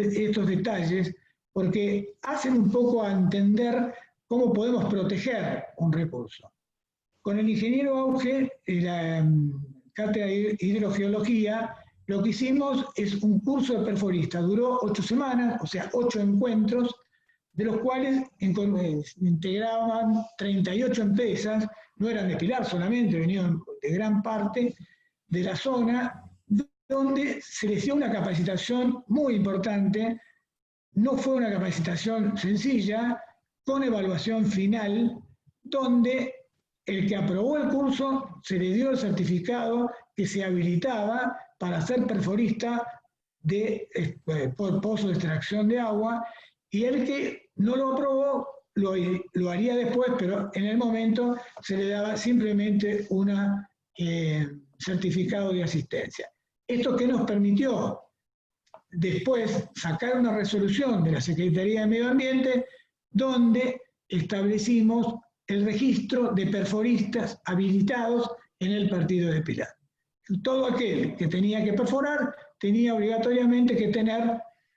detalles, porque hacen un poco a entender cómo podemos proteger un recurso. Con el ingeniero Auge, la cátedra de hidrogeología, lo que hicimos es un curso de perforista. Duró 8 semanas, o sea, 8 encuentros, de los cuales integraban 38 empresas, no eran de Pilar solamente, venían de gran parte de la zona, donde se les dio una capacitación muy importante. No fue una capacitación sencilla, con evaluación final, donde el que aprobó el curso se le dio el certificado que se habilitaba para ser perforista de pozo de extracción de agua, y el que no lo aprobó lo haría después, pero en el momento se le daba simplemente un certificado de asistencia. ¿Esto qué nos permitió? Después sacar una resolución de la Secretaría de Medio Ambiente donde establecimos el registro de perforistas habilitados en el partido de Pilar. Todo aquel que tenía que perforar tenía obligatoriamente que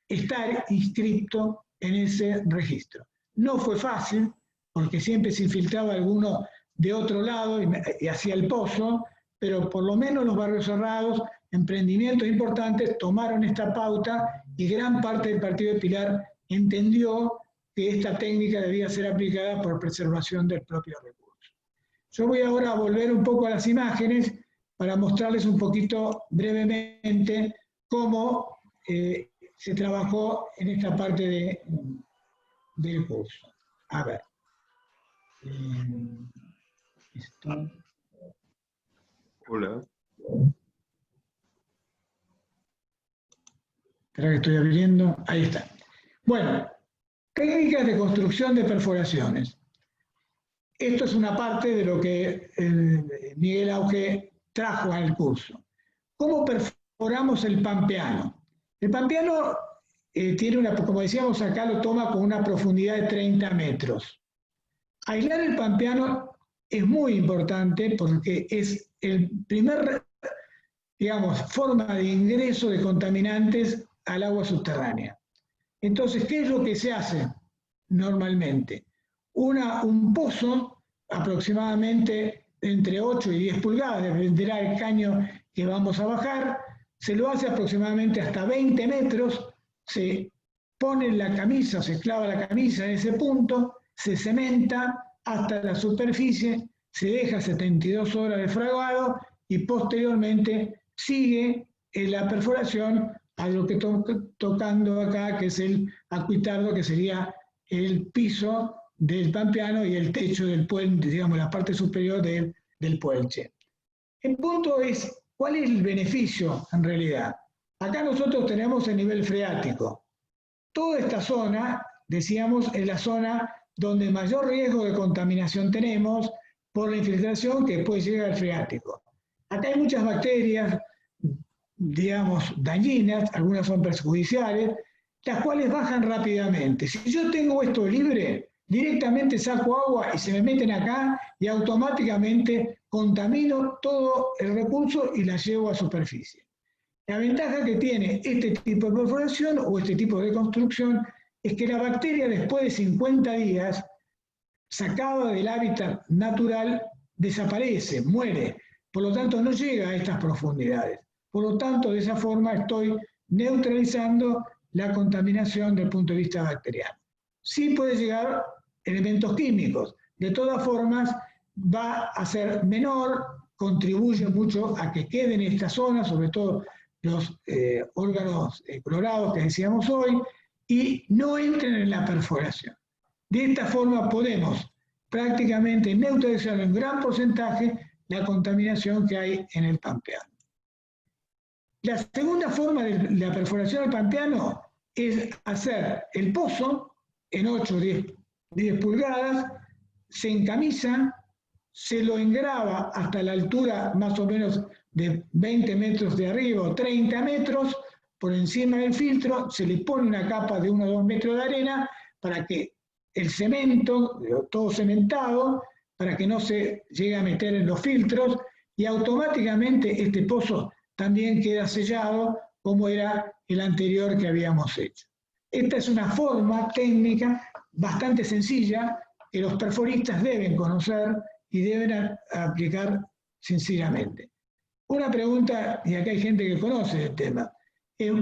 estar inscrito en ese registro. No fue fácil, porque siempre se infiltraba alguno de otro lado y hacía el pozo, pero por lo menos los barrios cerrados, emprendimientos importantes, tomaron esta pauta y gran parte del partido de Pilar entendió que esta técnica debía ser aplicada por preservación del propio recurso. Yo voy ahora a volver un poco a las imágenes para mostrarles un poquito brevemente cómo se trabajó en esta parte del curso. A ver. Esto. Hola. Espera que estoy abriendo. Ahí está. Bueno, técnicas de construcción de perforaciones. Esto es una parte de lo que Miguel Auge trajo al curso. ¿Cómo perforamos el pampeano? El pampeano tiene como decíamos acá, lo toma con una profundidad de 30 metros. Aislar el pampeano es muy importante porque es el primer, digamos, forma de ingreso de contaminantes al agua subterránea. Entonces, ¿qué es lo que se hace normalmente? Un pozo aproximadamente entre 8 y 10 pulgadas, dependerá del caño que vamos a bajar, se lo hace aproximadamente hasta 20 metros, se pone la camisa, se clava la camisa en ese punto, se cementa hasta la superficie, se deja 72 horas de fragado y posteriormente sigue la perforación a lo que tocando acá, que es el acuitardo, que sería el piso del pampeano y el techo del puente, digamos, la parte superior del puelche. El punto es, ¿cuál es el beneficio en realidad? Acá nosotros tenemos el nivel freático. Toda esta zona, decíamos, es la zona donde mayor riesgo de contaminación tenemos por la infiltración que puede llegar al freático. Acá hay muchas bacterias, digamos, dañinas, algunas son perjudiciales, las cuales bajan rápidamente. Si yo tengo esto libre, directamente saco agua y se me meten acá y automáticamente contamino todo el recurso y la llevo a superficie. La ventaja que tiene este tipo de perforación o este tipo de construcción es que la bacteria después de 50 días, sacada del hábitat natural, desaparece, muere. Por lo tanto, no llega a estas profundidades. Por lo tanto, de esa forma estoy neutralizando la contaminación desde el punto de vista bacteriano. Sí puede llegar elementos químicos. De todas formas, va a ser menor, contribuye mucho a que queden en esta zona, sobre todo los órganos clorados que decíamos hoy, y no entren en la perforación. De esta forma podemos prácticamente neutralizar en gran porcentaje la contaminación que hay en el pampeano. La segunda forma de la perforación del pampeano es hacer el pozo en 8 o 10 pulgadas, se encamisa, se lo engrava hasta la altura más o menos de 20 metros de arriba o 30 metros, por encima del filtro, se le pone una capa de 1 o 2 metros de arena para que el cemento, todo cementado, para que no se llegue a meter en los filtros, y automáticamente este pozo también queda sellado como era el anterior que habíamos hecho. Esta es una forma técnica bastante sencilla que los perforistas deben conocer y deben aplicar sencillamente. Una pregunta, y acá hay gente que conoce el tema, es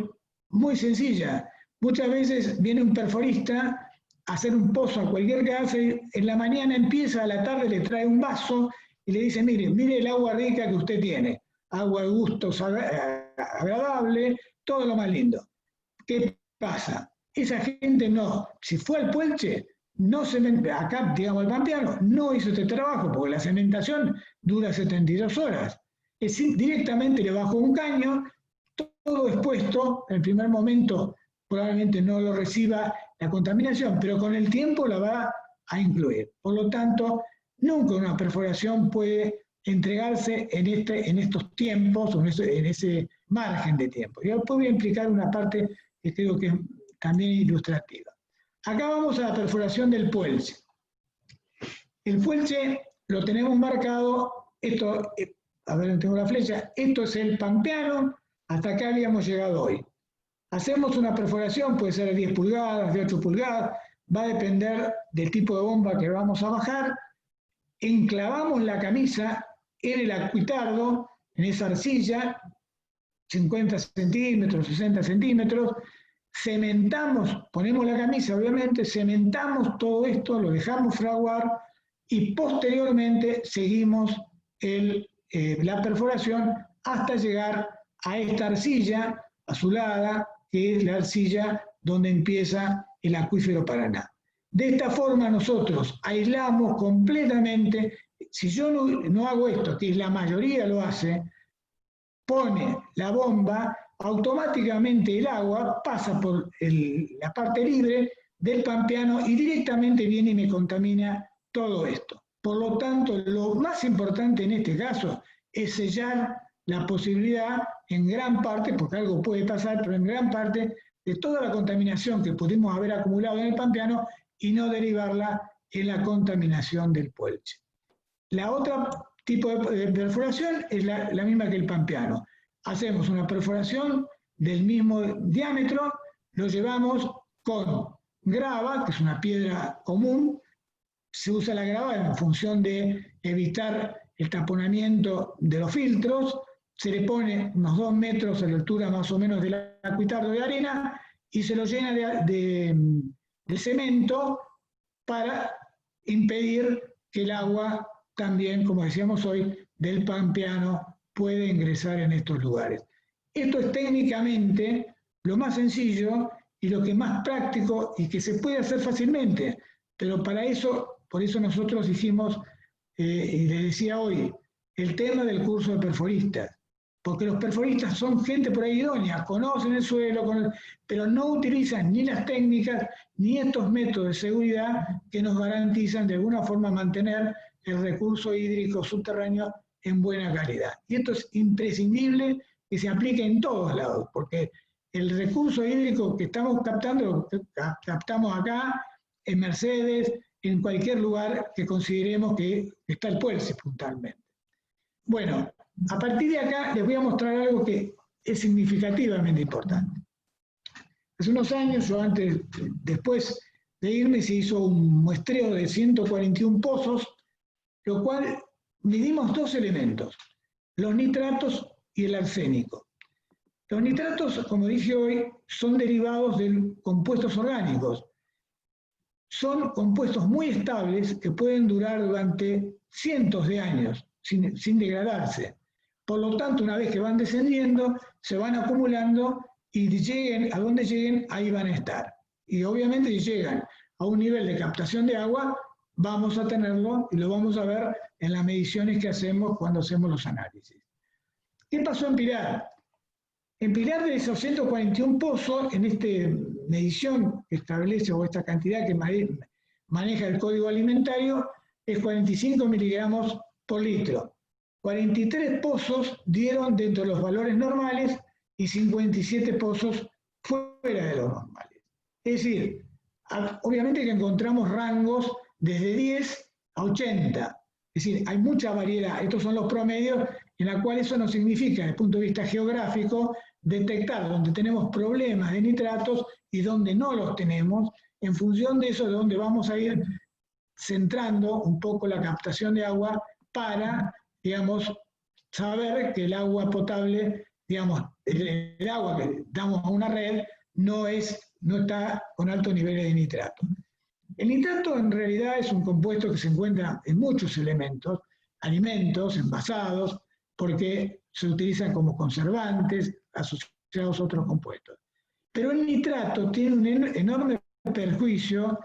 muy sencilla. Muchas veces viene un perforista a hacer un pozo a cualquier casa y en la mañana empieza, a la tarde le trae un vaso y le dice, mire el agua rica que usted tiene, agua de gusto agradable, todo lo más lindo. ¿Qué pasa? Esa gente no, si fue al Puelche, no acá, digamos, el pampeano no hizo este trabajo porque la cementación dura 72 horas. Es decir, directamente le bajó un caño, todo expuesto, en el primer momento probablemente no lo reciba la contaminación, pero con el tiempo la va a incluir. Por lo tanto, nunca una perforación puede entregarse en estos tiempos, o en ese margen de tiempo. Y después voy a explicar una parte que creo que es también ilustrativa. Acá vamos a la perforación del Puelche. El Puelche lo tenemos marcado, esto, a ver, tengo la flecha, esto es el pampeano, hasta acá habíamos llegado hoy. Hacemos una perforación, puede ser de 10 pulgadas, de 8 pulgadas, va a depender del tipo de bomba que vamos a bajar. Enclavamos la camisa en el acuitardo, en esa arcilla, 50 centímetros, 60 centímetros, cementamos, ponemos la camisa obviamente, cementamos todo esto, lo dejamos fraguar y posteriormente seguimos la perforación hasta llegar a esta arcilla azulada, que es la arcilla donde empieza el acuífero Paraná. De esta forma nosotros aislamos completamente. Si yo no hago esto, que la mayoría lo hace, pone la bomba, automáticamente el agua pasa por la parte libre del pampeano y directamente viene y me contamina todo esto. Por lo tanto, lo más importante en este caso es sellar la posibilidad en gran parte, porque algo puede pasar, pero en gran parte de toda la contaminación que pudimos haber acumulado en el pampeano y no derivarla en la contaminación del Puelche. La otra tipo de perforación es la misma que el pampeano. Hacemos una perforación del mismo diámetro, lo llevamos con grava, que es una piedra común. Se usa la grava en función de evitar el taponamiento de los filtros. Se le pone unos 2 metros a la altura más o menos del acuitardo de arena y se lo llena de cemento para impedir que el agua también, como decíamos hoy, del pampeano puede ingresar en estos lugares. Esto es técnicamente lo más sencillo y lo que más práctico y que se puede hacer fácilmente, pero para eso, por eso nosotros hicimos, y les decía hoy, el tema del curso de perforistas, porque los perforistas son gente por ahí idónea, conocen el suelo, pero no utilizan ni las técnicas ni estos métodos de seguridad que nos garantizan de alguna forma mantener el recurso hídrico subterráneo en buena calidad. Y esto es imprescindible que se aplique en todos lados, porque el recurso hídrico que estamos captando, lo captamos acá, en Mercedes, en cualquier lugar que consideremos que está el Puelche puntualmente. Bueno, a partir de acá les voy a mostrar algo que es significativamente importante. Hace unos años, después de irme, se hizo un muestreo de 141 pozos, lo cual midimos 2 elementos, los nitratos y el arsénico. Los nitratos, como dije hoy, son derivados de compuestos orgánicos. Son compuestos muy estables que pueden durar durante cientos de años sin degradarse. Por lo tanto, una vez que van descendiendo, se van acumulando y lleguen a donde lleguen, ahí van a estar. Y obviamente si llegan a un nivel de captación de agua, vamos a tenerlo y lo vamos a ver en las mediciones que hacemos cuando hacemos los análisis. ¿Qué pasó en Pilar? En Pilar, de esos 141 pozos, en esta medición que establece, o esta cantidad que maneja el Código Alimentario, es 45 miligramos por litro. 43 pozos dieron dentro de los valores normales y 57 pozos fuera de los normales. Es decir, obviamente que encontramos rangos desde 10 a 80. Es decir, hay mucha variedad. Estos son los promedios, en la cual eso no significa, desde el punto de vista geográfico, detectar donde tenemos problemas de nitratos y donde no los tenemos. En función de eso, de donde vamos a ir centrando un poco la captación de agua para, digamos, saber que el agua potable, digamos, el agua que damos a una red no está con altos niveles de nitrato. El nitrato en realidad es un compuesto que se encuentra en muchos elementos, alimentos, envasados, porque se utilizan como conservantes asociados a otros compuestos. Pero el nitrato tiene un enorme perjuicio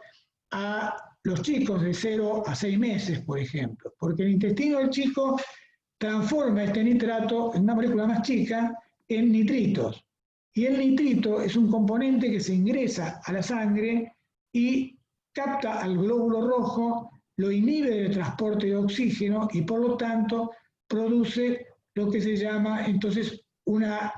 a los chicos de 0 a 6 meses, por ejemplo, porque el intestino del chico transforma este nitrato en una molécula más chica en nitritos. Y el nitrito es un componente que se ingresa a la sangre y capta al glóbulo rojo, lo inhibe del transporte de oxígeno y por lo tanto produce lo que se llama entonces una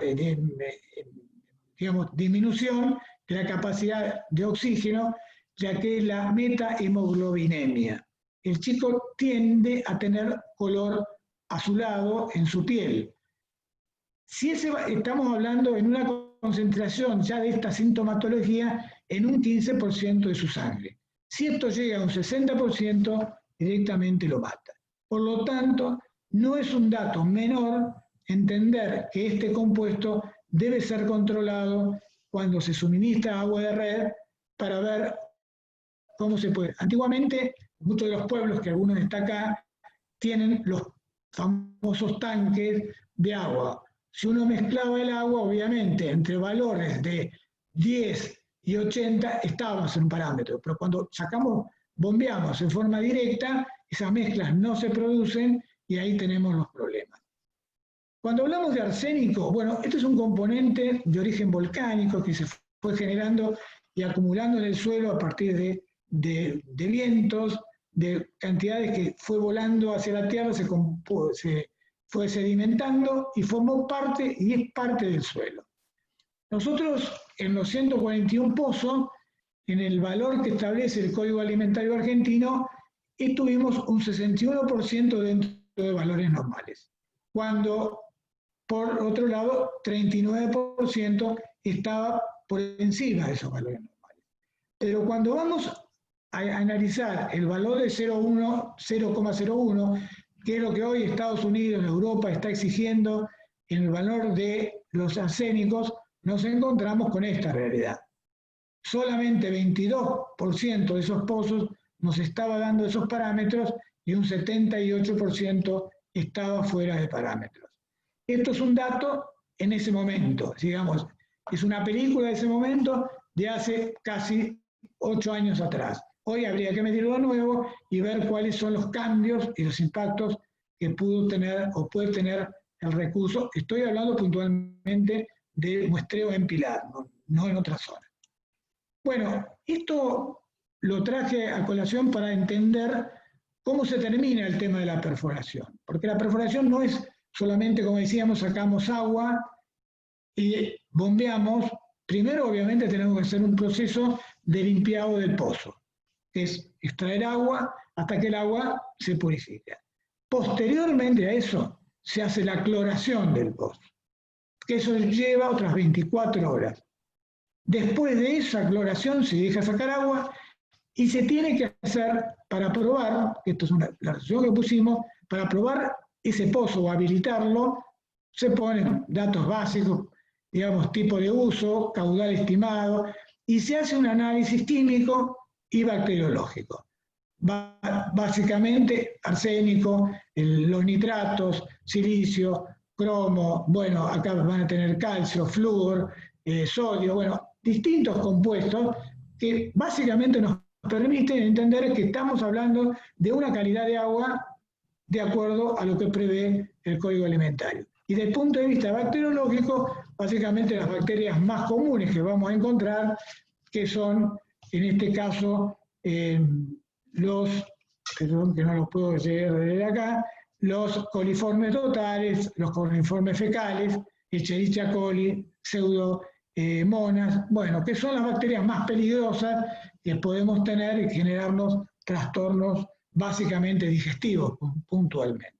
digamos, disminución de la capacidad de oxígeno, ya que es la metahemoglobinemia. El chico tiende a tener color azulado en su piel. Si estamos hablando en una concentración ya de esta sintomatología en un 15% de su sangre. Si esto llega a un 60%, directamente lo mata. Por lo tanto, no es un dato menor entender que este compuesto debe ser controlado cuando se suministra agua de red para ver cómo se puede. Antiguamente, muchos de los pueblos, que algunos están acá, tienen los famosos tanques de agua. Si uno mezclaba el agua, obviamente, entre valores de 10 y 80 estábamos en un parámetro, pero cuando bombeamos en forma directa, esas mezclas no se producen y ahí tenemos los problemas. Cuando hablamos de arsénico, bueno, este es un componente de origen volcánico que se fue generando y acumulando en el suelo a partir de vientos, de cantidades que fue volando hacia la Tierra, se fue sedimentando y formó parte y es parte del suelo. Nosotros en los 141 pozos, en el valor que establece el Código Alimentario Argentino, estuvimos un 61% dentro de valores normales, cuando por otro lado 39% estaba por encima de esos valores normales. Pero cuando vamos a analizar el valor de 0,01, que es lo que hoy Estados Unidos, Europa está exigiendo en el valor de los arsénicos, nos encontramos con esta realidad. Solamente 22% de esos pozos nos estaba dando esos parámetros y un 78% estaba fuera de parámetros. Esto es un dato en ese momento, digamos, es una película de ese momento de hace casi 8 años atrás. Hoy habría que medirlo de nuevo y ver cuáles son los cambios y los impactos que pudo tener o puede tener el recurso. Estoy hablando puntualmente de muestreo en Pilar, no en otra zona. Bueno, esto lo traje a colación para entender cómo se termina el tema de la perforación. Porque la perforación no es solamente, como decíamos, sacamos agua y bombeamos. Primero, obviamente, tenemos que hacer un proceso de limpiado del pozo, que es extraer agua hasta que el agua se purifica. Posteriormente a eso, se hace la cloración del pozo, que eso lleva otras 24 horas. Después de esa cloración se deja sacar agua y se tiene que hacer para probar, que esto es la resolución que pusimos, para probar ese pozo o habilitarlo, se ponen datos básicos, digamos, tipo de uso, caudal estimado, y se hace un análisis químico y bacteriológico. Básicamente arsénico, los nitratos, silicio, cromo, bueno, acá van a tener calcio, flúor, sodio, bueno, distintos compuestos que básicamente nos permiten entender que estamos hablando de una calidad de agua de acuerdo a lo que prevé el Código Alimentario. Y desde el punto de vista bacteriológico, básicamente las bacterias más comunes que vamos a encontrar, que son, en este caso, los perdón que no los puedo llegar desde acá, los coliformes totales, los coliformes fecales, Escherichia coli, pseudomonas, bueno, que son las bacterias más peligrosas que podemos tener y generarnos trastornos básicamente digestivos puntualmente.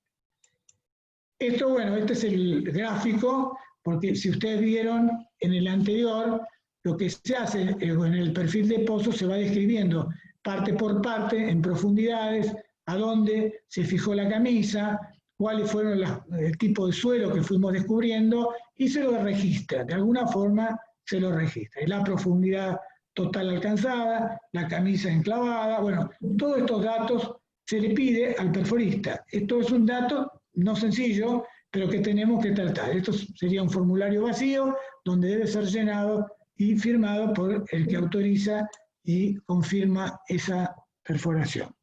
Esto, bueno, este es el gráfico, porque si ustedes vieron en el anterior, lo que se hace en el perfil de pozo se va describiendo parte por parte, en profundidades, a dónde se fijó la camisa, cuáles fueron el tipo de suelo que fuimos descubriendo, y se lo registra, de alguna forma se lo registra. Y la profundidad total alcanzada, la camisa enclavada, bueno, todos estos datos se le pide al perforista. Esto es un dato no sencillo, pero que tenemos que tratar. Esto sería un formulario vacío, donde debe ser llenado y firmado por el que autoriza y confirma esa perforación.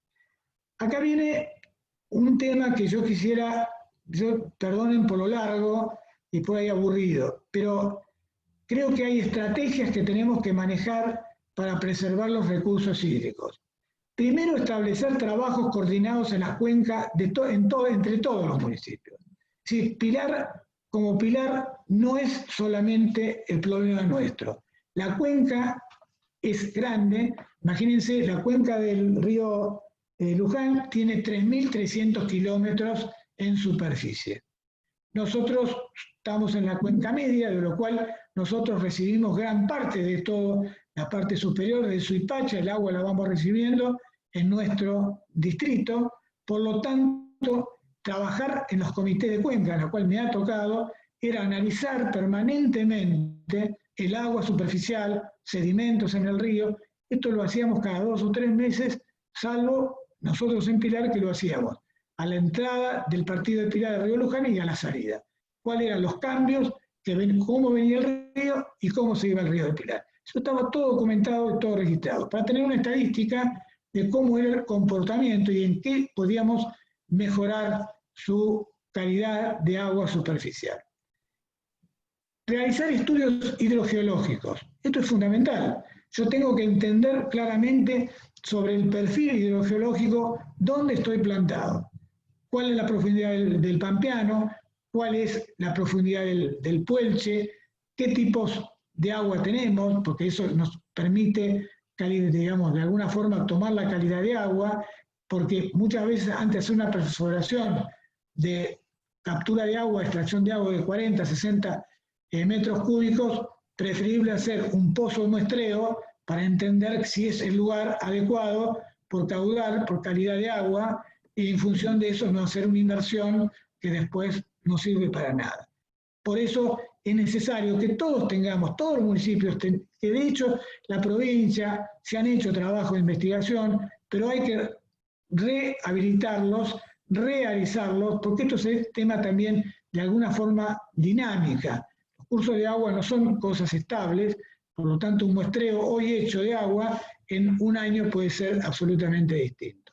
Acá viene un tema que yo quisiera, perdonen por lo largo y por ahí aburrido, pero creo que hay estrategias que tenemos que manejar para preservar los recursos hídricos. Primero, establecer trabajos coordinados en las cuencas entre todos los municipios. Si Pilar, como Pilar, no es solamente el problema nuestro. La cuenca es grande, imagínense, la cuenca del río Luján tiene 3.300 kilómetros en superficie. Nosotros estamos en la cuenca media, de lo cual nosotros recibimos gran parte de toda la parte superior de Suipacha, el agua la vamos recibiendo en nuestro distrito, por lo tanto, trabajar en los comités de cuenca, a la cual me ha tocado, era analizar permanentemente el agua superficial, sedimentos en el río. Esto lo hacíamos cada 2 o 3 meses, salvo nosotros en Pilar, que lo hacíamos a la entrada del partido de Pilar de Río Luján y a la salida. ¿Cuáles eran los cambios? Cómo venía el río y cómo se iba el río de Pilar. Eso estaba todo documentado y todo registrado, para tener una estadística de cómo era el comportamiento y en qué podíamos mejorar su calidad de agua superficial. Realizar estudios hidrogeológicos. Esto es fundamental. Yo tengo que entender claramente sobre el perfil hidrogeológico dónde estoy plantado, cuál es la profundidad del pampeano, cuál es la profundidad del Puelche, qué tipos de agua tenemos, porque eso nos permite, digamos, de alguna forma tomar la calidad de agua, porque muchas veces antes de hacer una perforación de captura de agua, extracción de agua de 40, 60 metros cúbicos, preferible hacer un pozo de muestreo para entender si es el lugar adecuado por caudal, por calidad de agua, y en función de eso no hacer una inversión que después no sirve para nada. Por eso es necesario que todos tengamos, todos los municipios, que de hecho la provincia se han hecho trabajo de investigación, pero hay que rehabilitarlos, realizarlos, porque esto es un tema también de alguna forma dinámica. Los cursos de agua no son cosas estables, por lo tanto un muestreo hoy hecho de agua en un año puede ser absolutamente distinto.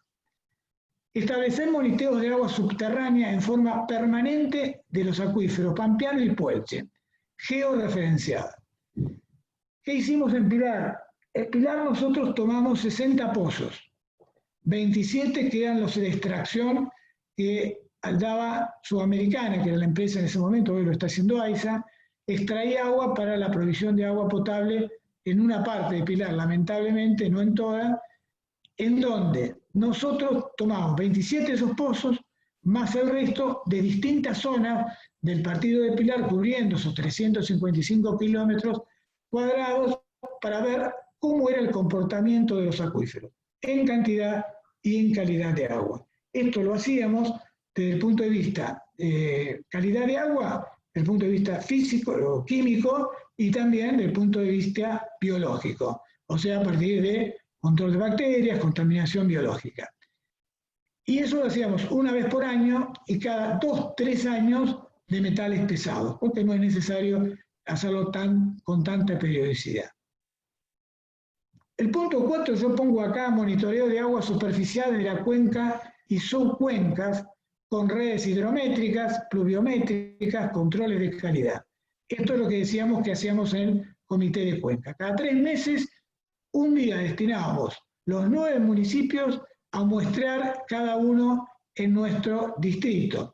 Establecer monitoreos de agua subterránea en forma permanente de los acuíferos Pampeano y Puelche, georreferenciada. ¿Qué hicimos en Pilar? En Pilar nosotros tomamos 60 pozos, 27 que eran los de extracción que daba Sudamericana, que era la empresa en ese momento, hoy lo está haciendo AISA, extraía agua para la provisión de agua potable en una parte de Pilar, lamentablemente no en toda, en donde nosotros tomamos 27 de esos pozos, más el resto de distintas zonas del partido de Pilar, cubriendo esos 355 kilómetros cuadrados, para ver cómo era el comportamiento de los acuíferos, en cantidad y en calidad de agua. Esto lo hacíamos desde el punto de vista calidad de agua, desde el punto de vista físico o químico, y también desde el punto de vista biológico, o sea, a partir de control de bacterias, contaminación biológica. Y eso lo hacíamos una vez por año y cada 2-3 años de metales pesados, porque no es necesario hacerlo con tanta periodicidad. El punto 4, yo pongo acá monitoreo de agua superficial de la cuenca y subcuencas con redes hidrométricas, pluviométricas, controles de calidad. Esto es lo que decíamos que hacíamos en el comité de cuenca. Cada 3 meses, un día destinábamos los 9 municipios a muestrear cada uno en nuestro distrito.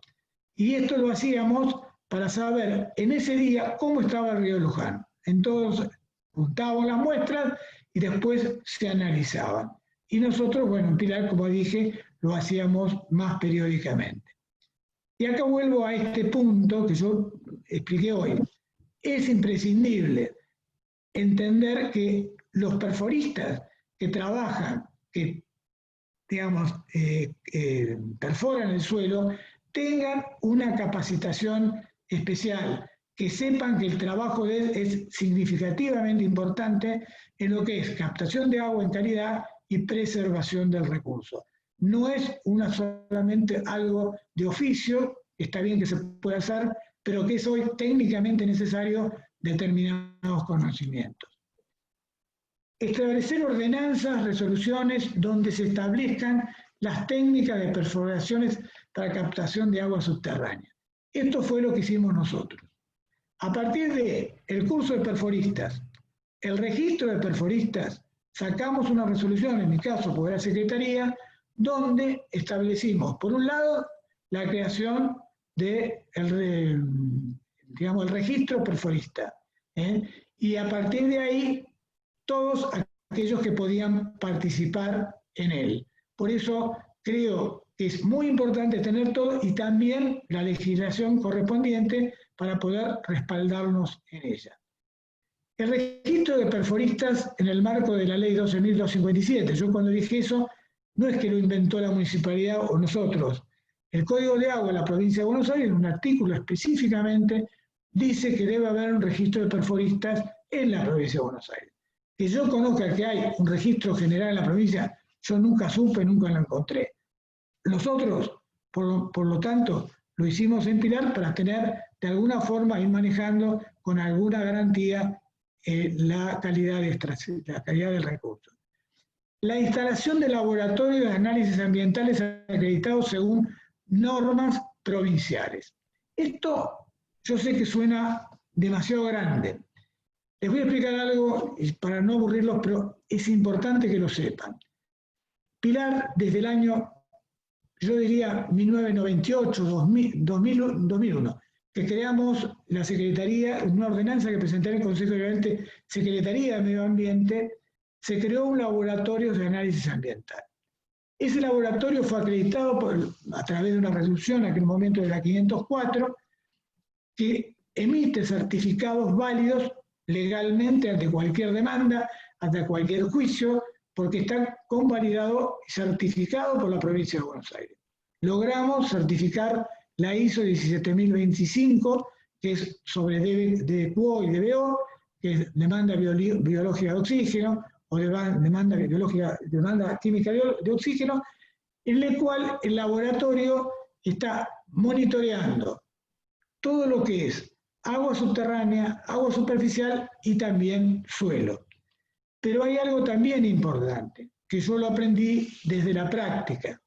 Y esto lo hacíamos para saber en ese día cómo estaba el río Luján. Entonces juntábamos las muestras y después se analizaban. Y nosotros, bueno, en Pilar, como dije, lo hacíamos más periódicamente. Y acá vuelvo a este punto que yo expliqué hoy. Es imprescindible entender que los perforistas que trabajan, que digamos, perforan el suelo, tengan una capacitación especial, que sepan que el trabajo de él es significativamente importante en lo que es captación de agua en calidad y preservación del recurso. No es solamente algo de oficio, está bien que se pueda hacer, pero que es hoy técnicamente necesario determinados conocimientos. Establecer ordenanzas, resoluciones donde se establezcan las técnicas de perforaciones para captación de agua subterránea. Esto fue lo que hicimos nosotros. A partir del curso de perforistas, el registro de perforistas, sacamos una resolución, en mi caso por la Secretaría, donde establecimos, por un lado, la creación del registro perforista. Y a partir de ahí, todos aquellos que podían participar en él. Por eso creo que es muy importante tener todo y también la legislación correspondiente para poder respaldarnos en ella. El registro de perforistas en el marco de la ley 12.257. Yo cuando dije eso, no es que lo inventó la municipalidad o nosotros. El Código de Agua de la provincia de Buenos Aires, en un artículo específicamente, dice que debe haber un registro de perforistas en la provincia de Buenos Aires. Que yo conozca que hay un registro general en la provincia, yo nunca supe, nunca lo encontré. Nosotros, por lo tanto, lo hicimos en Pilar para tener de alguna forma ir manejando con alguna garantía la calidad del recurso. La instalación de laboratorios de análisis ambientales acreditados según normas provinciales. Esto yo sé que suena demasiado grande. Les voy a explicar algo para no aburrirlos, pero es importante que lo sepan. Pilar, desde el año, yo diría 1998, 2001, que creamos la Secretaría, una ordenanza que presenté en el Consejo de Secretaría de Medio Ambiente, se creó un laboratorio de análisis ambiental. Ese laboratorio fue acreditado a través de una resolución, en aquel momento de la 504, que emite certificados válidos legalmente ante cualquier demanda, ante cualquier juicio, porque está convalidado y certificado por la provincia de Buenos Aires. Logramos certificar la ISO 17025, que es sobre DQO y DBO, que es demanda biológica de oxígeno, o demanda química de oxígeno, en la cual el laboratorio está monitoreando todo lo que es agua subterránea, agua superficial y también suelo. Pero hay algo también importante, que yo lo aprendí desde la práctica.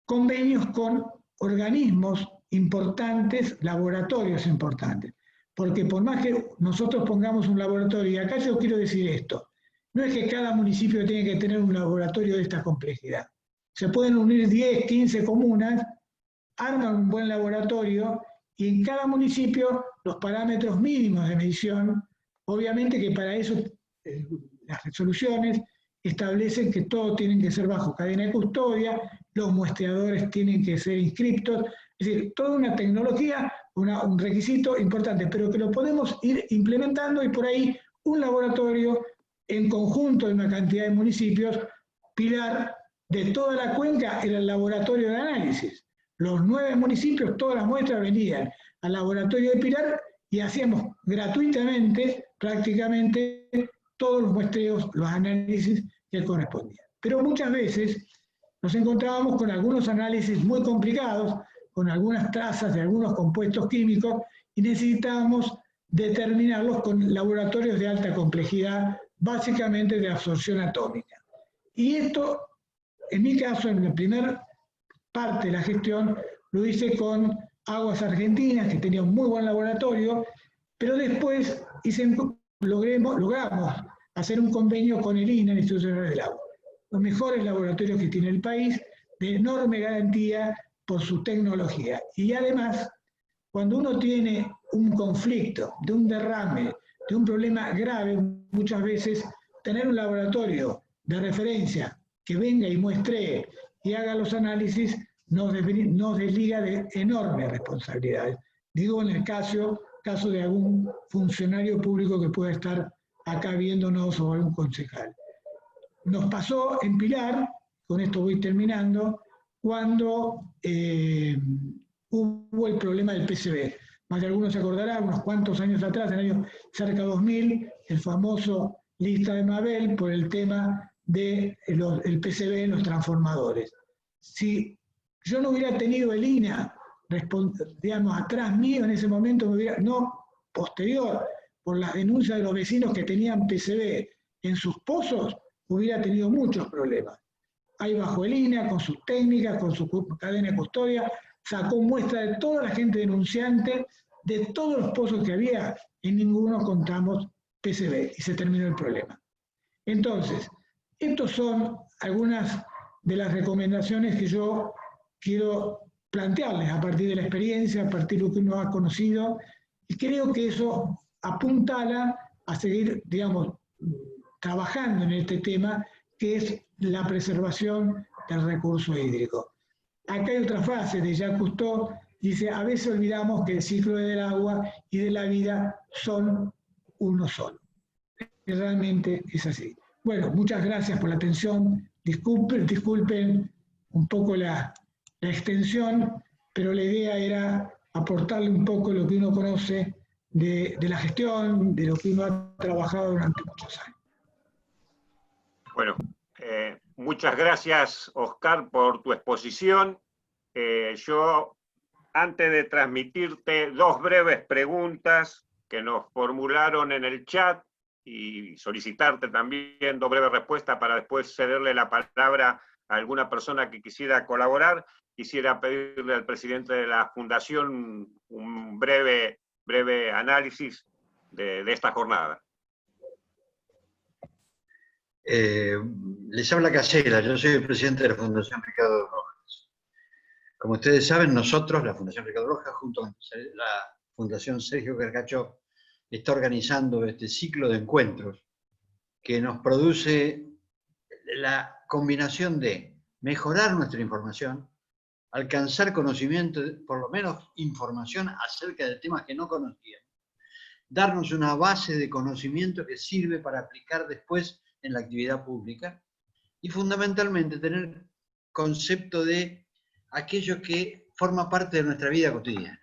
Convenios con organismos importantes, laboratorios importantes. Porque por más que nosotros pongamos un laboratorio, y acá yo quiero decir esto, no es que cada municipio tiene que tener un laboratorio de esta complejidad. Se pueden unir 10, 15 comunas, arman un buen laboratorio y en cada municipio los parámetros mínimos de medición, obviamente que para eso las resoluciones establecen que todo tienen que ser bajo cadena de custodia, los muestreadores tienen que ser inscriptos, es decir, toda una tecnología, un requisito importante, pero que lo podemos ir implementando y por ahí un laboratorio en conjunto de una cantidad de municipios. Pilar, de toda la cuenca, era el laboratorio de análisis. Los 9 municipios, todas las muestras venían al laboratorio de Pilar y hacíamos gratuitamente, prácticamente, todos los muestreos, los análisis que correspondían. Pero muchas veces nos encontrábamos con algunos análisis muy complicados, con algunas trazas de algunos compuestos químicos, y necesitábamos determinarlos con laboratorios de alta complejidad, básicamente de absorción atómica. Y esto, en mi caso, en la primera parte de la gestión, lo hice con Aguas Argentinas, que tenía un muy buen laboratorio, pero después logramos hacer un convenio con el INA, el Instituto Nacional del Agua. los mejores laboratorios que tiene el país, de enorme garantía por su tecnología. Y además, cuando uno tiene un conflicto, de un derrame, de un problema grave, muchas veces tener un laboratorio de referencia que venga y muestre y haga los análisis nos desliga de enormes responsabilidades. Digo en el caso de algún funcionario público que pueda estar acá viéndonos o algún concejal. Nos pasó en Pilar, con esto voy terminando, cuando hubo el problema del PCB. Más de algunos se acordarán, unos cuantos años atrás, en el año cerca de 2000, el famoso lista de Mabel por el tema del PCB en los transformadores. Si yo no hubiera tenido el INA, digamos, atrás mío en ese momento, no posterior, por las denuncias de los vecinos que tenían PCB en sus pozos, hubiera tenido muchos problemas. Ahí bajo el INA, con sus técnicas, con su cadena de custodia, sacó muestra de toda la gente denunciante, de todos los pozos que había, en ninguno contamos PCB, y se terminó el problema. Entonces, estas son algunas de las recomendaciones que yo quiero plantearles a partir de la experiencia, a partir de lo que uno ha conocido, y creo que eso apuntala a seguir, digamos, trabajando en este tema, que es la preservación del recurso hídrico. Acá hay otra frase de Jacques Cousteau, dice, a veces olvidamos que el ciclo del agua y de la vida son uno solo. Y realmente es así. Bueno, muchas gracias por la atención. Disculpen un poco la extensión, pero la idea era aportarle un poco lo que uno conoce de la gestión, de lo que uno ha trabajado durante muchos años. Bueno, muchas gracias, Oscar, por tu exposición. Yo, antes de transmitirte dos breves preguntas que nos formularon en el chat y solicitarte también dos breves respuestas para después cederle la palabra a alguna persona que quisiera colaborar, quisiera pedirle al presidente de la Fundación un breve análisis de esta jornada. Les habla Casera, yo soy el presidente de la Fundación Ricardo Rojas. Como ustedes saben, nosotros, la Fundación Ricardo Rojas, junto con la Fundación Sergio Caracachov, está organizando este ciclo de encuentros que nos produce la combinación de mejorar nuestra información, alcanzar conocimiento, por lo menos información acerca de temas que no conocíamos, darnos una base de conocimiento que sirve para aplicar después en la actividad pública y fundamentalmente tener concepto de aquello que forma parte de nuestra vida cotidiana.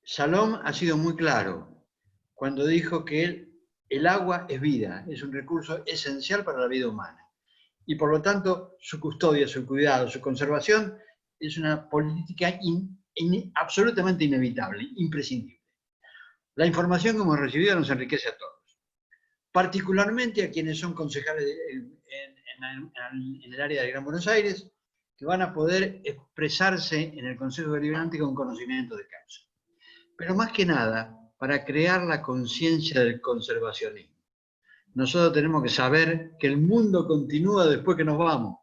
Salom ha sido muy claro cuando dijo que el agua es vida, es un recurso esencial para la vida humana y por lo tanto su custodia, su cuidado, su conservación es una política absolutamente inevitable, imprescindible. La información que hemos recibido nos enriquece a todos, particularmente a quienes son concejales en el área de Gran Buenos Aires, que van a poder expresarse en el Consejo Deliberante con conocimiento de causa. Pero más que nada, para crear la conciencia del conservacionismo. Nosotros tenemos que saber que el mundo continúa después que nos vamos,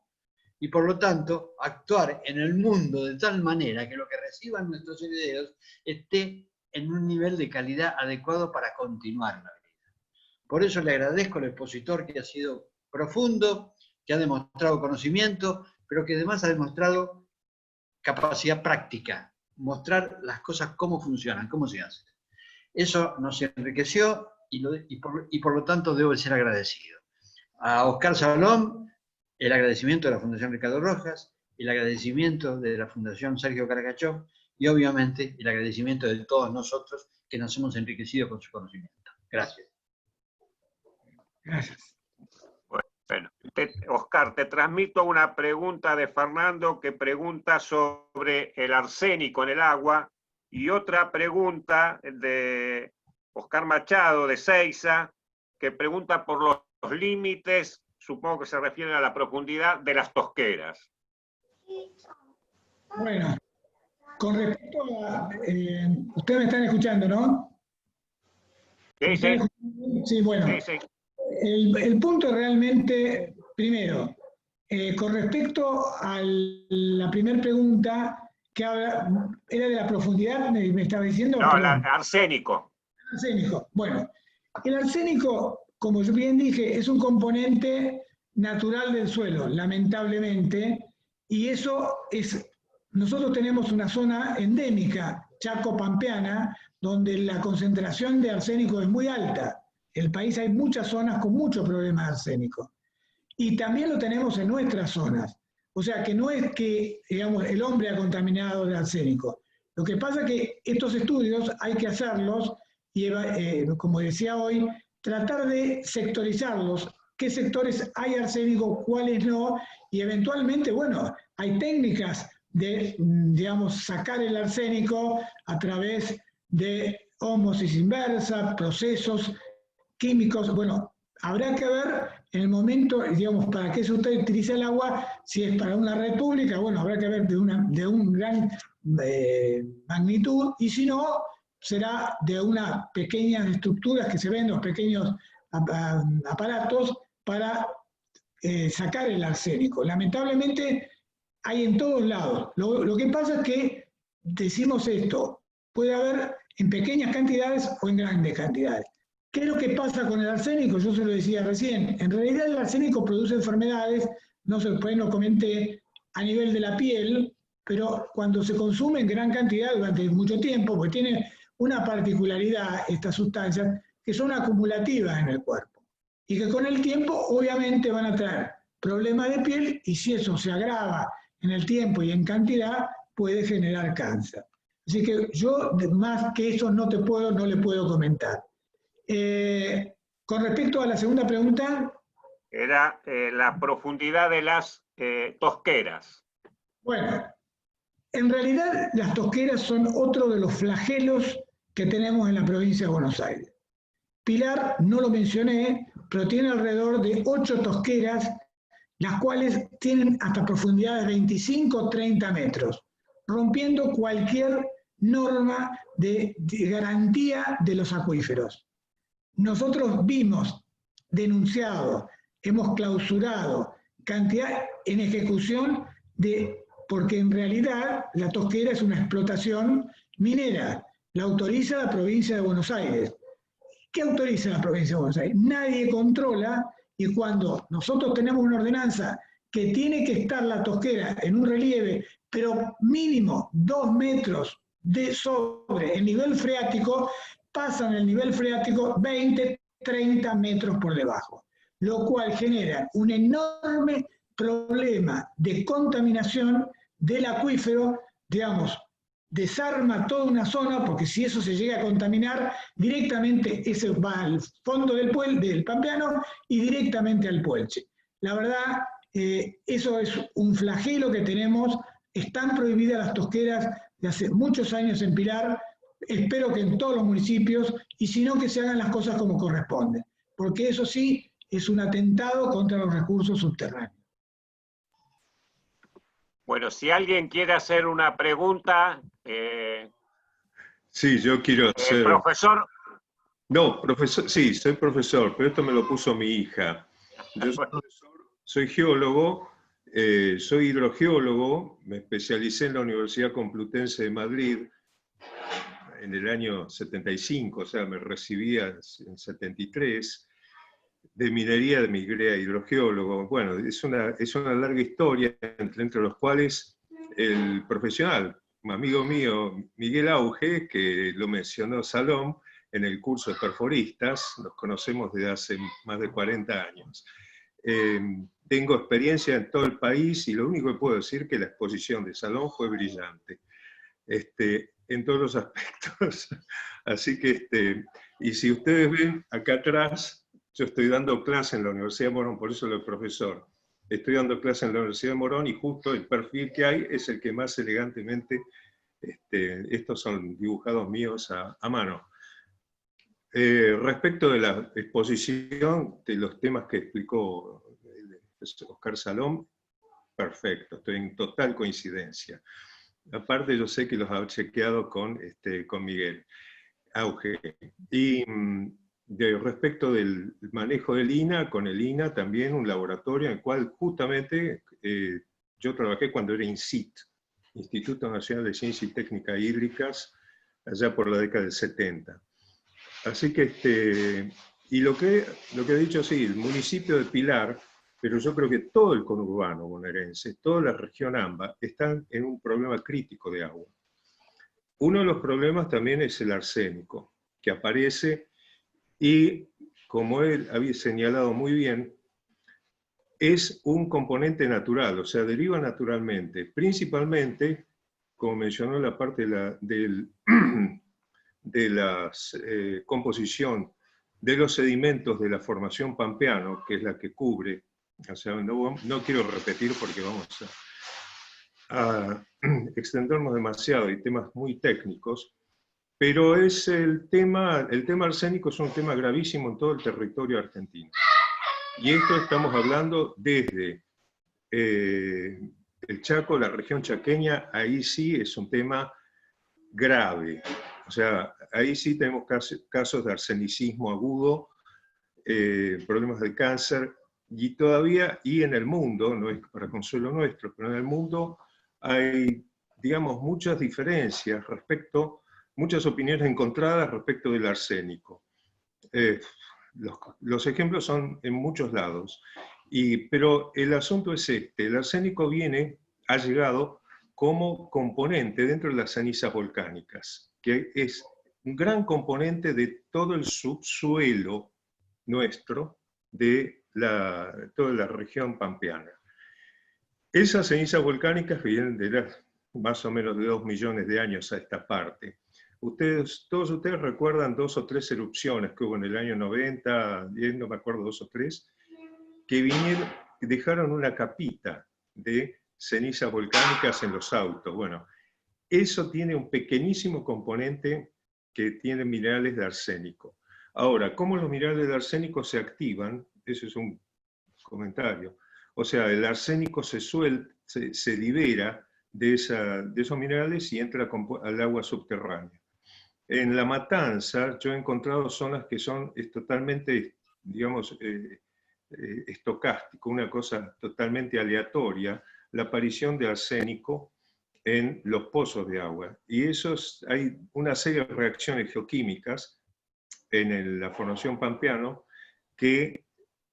y por lo tanto, actuar en el mundo de tal manera que lo que reciban nuestros herederos esté en un nivel de calidad adecuado para continuar la vida. Por eso le agradezco al expositor que ha sido profundo, que ha demostrado conocimiento, pero que además ha demostrado capacidad práctica, mostrar las cosas cómo funcionan, cómo se hacen. Eso nos enriqueció y por lo tanto debo ser agradecido. A Oscar Salom, el agradecimiento de la Fundación Ricardo Rojas, el agradecimiento de la Fundación Sergio Caracachov y obviamente el agradecimiento de todos nosotros que nos hemos enriquecido con su conocimiento. Gracias. Gracias. Bueno, Oscar, te transmito una pregunta de Fernando que pregunta sobre el arsénico en el agua y otra pregunta de Oscar Machado de Seiza que pregunta por los límites, supongo que se refieren a la profundidad de las tosqueras. Bueno, con respecto a... ustedes me están escuchando, ¿no? Sí, sí. Sí, bueno. Sí, sí. El punto realmente Primero, con respecto a la primera pregunta, que era de la profundidad, me estaba diciendo, No, perdón. arsénico. Arsénico. Bueno, el arsénico, como yo bien dije, es un componente natural del suelo, lamentablemente, y eso es, nosotros tenemos una zona endémica, Chaco-Pampeana, donde la concentración de arsénico es muy alta. En el país hay muchas zonas con muchos problemas de arsénico. Y también lo tenemos en nuestras zonas. O sea que no es que, digamos, el hombre ha contaminado de arsénico. Lo que pasa es que estos estudios hay que hacerlos y, como decía hoy, tratar de sectorizarlos. ¿Qué sectores hay arsénico, cuáles no? Y eventualmente, bueno, hay técnicas de, digamos, sacar el arsénico a través de ósmosis inversa, procesos químicos. Bueno, habrá que ver en el momento, digamos, para qué se utiliza el agua, si es para una red pública, bueno, habrá que ver de un gran magnitud, y si no, será de unas pequeñas estructuras que se ven, los pequeños aparatos para sacar el arsénico. Lamentablemente hay en todos lados. Lo que pasa es que decimos esto, puede haber en pequeñas cantidades o en grandes cantidades. ¿Qué es lo que pasa con el arsénico? Yo se lo decía recién. En realidad el arsénico produce enfermedades, no sé, después lo comenté, a nivel de la piel, pero cuando se consume en gran cantidad durante mucho tiempo, pues tiene una particularidad estas sustancias que son acumulativas en el cuerpo y que con el tiempo obviamente van a traer problemas de piel, y si eso se agrava en el tiempo y en cantidad, puede generar cáncer. Así que yo más que eso no le puedo comentar. Con respecto a la segunda pregunta. Era la profundidad de las tosqueras. Bueno, en realidad las tosqueras son otro de los flagelos que tenemos en la provincia de Buenos Aires. Pilar, no lo mencioné, pero tiene alrededor de 8 tosqueras, las cuales tienen hasta profundidades de 25 o 30 metros, rompiendo cualquier norma de garantía de los acuíferos. Nosotros vimos, denunciado, hemos clausurado cantidad en ejecución porque en realidad la tosquera es una explotación minera, la autoriza la provincia de Buenos Aires. ¿Qué autoriza la provincia de Buenos Aires? Nadie controla, y cuando nosotros tenemos una ordenanza que tiene que estar la tosquera en un relieve, pero mínimo 2 metros sobre el nivel freático, pasan el nivel freático 20, 30 metros por debajo, lo cual genera un enorme problema de contaminación del acuífero, digamos, desarma toda una zona, porque si eso se llega a contaminar, directamente ese va al fondo del Pampeano y directamente al Puelche. La verdad, eso es un flagelo que tenemos. Están prohibidas las tosqueras de hace muchos años en Pilar, espero que en todos los municipios, y si no, que se hagan las cosas como corresponde, porque eso sí es un atentado contra los recursos subterráneos. Bueno, si alguien quiere hacer una pregunta. Sí, yo quiero hacer... Profesor. No, profesor, sí, soy profesor, pero esto me lo puso mi hija. Yo soy profesor, soy geólogo, soy hidrogeólogo, me especialicé en la Universidad Complutense de Madrid en el año 75, o sea, me recibía en 73. De minería migré a hidrogeólogo. Bueno, es una larga historia, entre los cuales el profesional, un amigo mío, Miguel Auge, que lo mencionó Salom en el curso de perforistas, nos conocemos desde hace más de 40 años. Tengo experiencia en todo el país y lo único que puedo decir es que la exposición de Salom fue brillante, en todos los aspectos. Así que, y si ustedes ven acá atrás, yo estoy dando clase en la Universidad de Morón, por eso soy profesor. Estoy dando clase en la Universidad de Morón y justo el perfil que hay es el que más elegantemente, estos son dibujados míos a mano. Respecto de la exposición, de los temas que explicó Oscar Salom, perfecto, estoy en total coincidencia. Aparte yo sé que los ha chequeado con Miguel Auge. Y respecto del manejo del INA, con el INA también un laboratorio en el cual justamente yo trabajé cuando era INCIT, Instituto Nacional de Ciencia y Técnica Hídricas, allá por la década del 70. Así que, y lo que he dicho, sí, el municipio de Pilar, pero yo creo que todo el conurbano bonaerense, toda la región AMBA, están en un problema crítico de agua. Uno de los problemas también es el arsénico, que aparece y, como él había señalado muy bien, es un componente natural, o sea, deriva naturalmente, principalmente, como mencionó la parte de la composición de los sedimentos de la formación Pampeano, que es la que cubre, o sea, no quiero repetir porque vamos a extendernos demasiado y temas muy técnicos, pero es el tema arsénico es un tema gravísimo en todo el territorio argentino. Y esto estamos hablando desde el Chaco, la región chaqueña, ahí sí es un tema grave. O sea, ahí sí tenemos casos de arsenicismo agudo, problemas de cáncer, y todavía, y en el mundo, no es para consuelo nuestro, pero en el mundo hay, digamos, muchas diferencias muchas opiniones encontradas respecto del arsénico. Los ejemplos son en muchos lados, pero el asunto es el arsénico ha llegado como componente dentro de las cenizas volcánicas, que es un gran componente de todo el subsuelo nuestro, de toda la región pampeana. Esas cenizas volcánicas vienen de más o menos de 2 millones de años a esta parte. Todos ustedes recuerdan 2 o 3 erupciones que hubo en el año 90, 10, no me acuerdo, 2 o 3, que dejaron una capita de cenizas volcánicas en los autos. Bueno, eso tiene un pequeñísimo componente que tiene minerales de arsénico. Ahora, ¿cómo los minerales de arsénico se activan? Eso es un comentario. O sea, el arsénico se libera de esos minerales y entra al agua subterránea. En La Matanza yo he encontrado zonas que son totalmente, digamos, estocástico, una cosa totalmente aleatoria, la aparición de arsénico en los pozos de agua. Y hay una serie de reacciones geoquímicas en la formación Pampeano que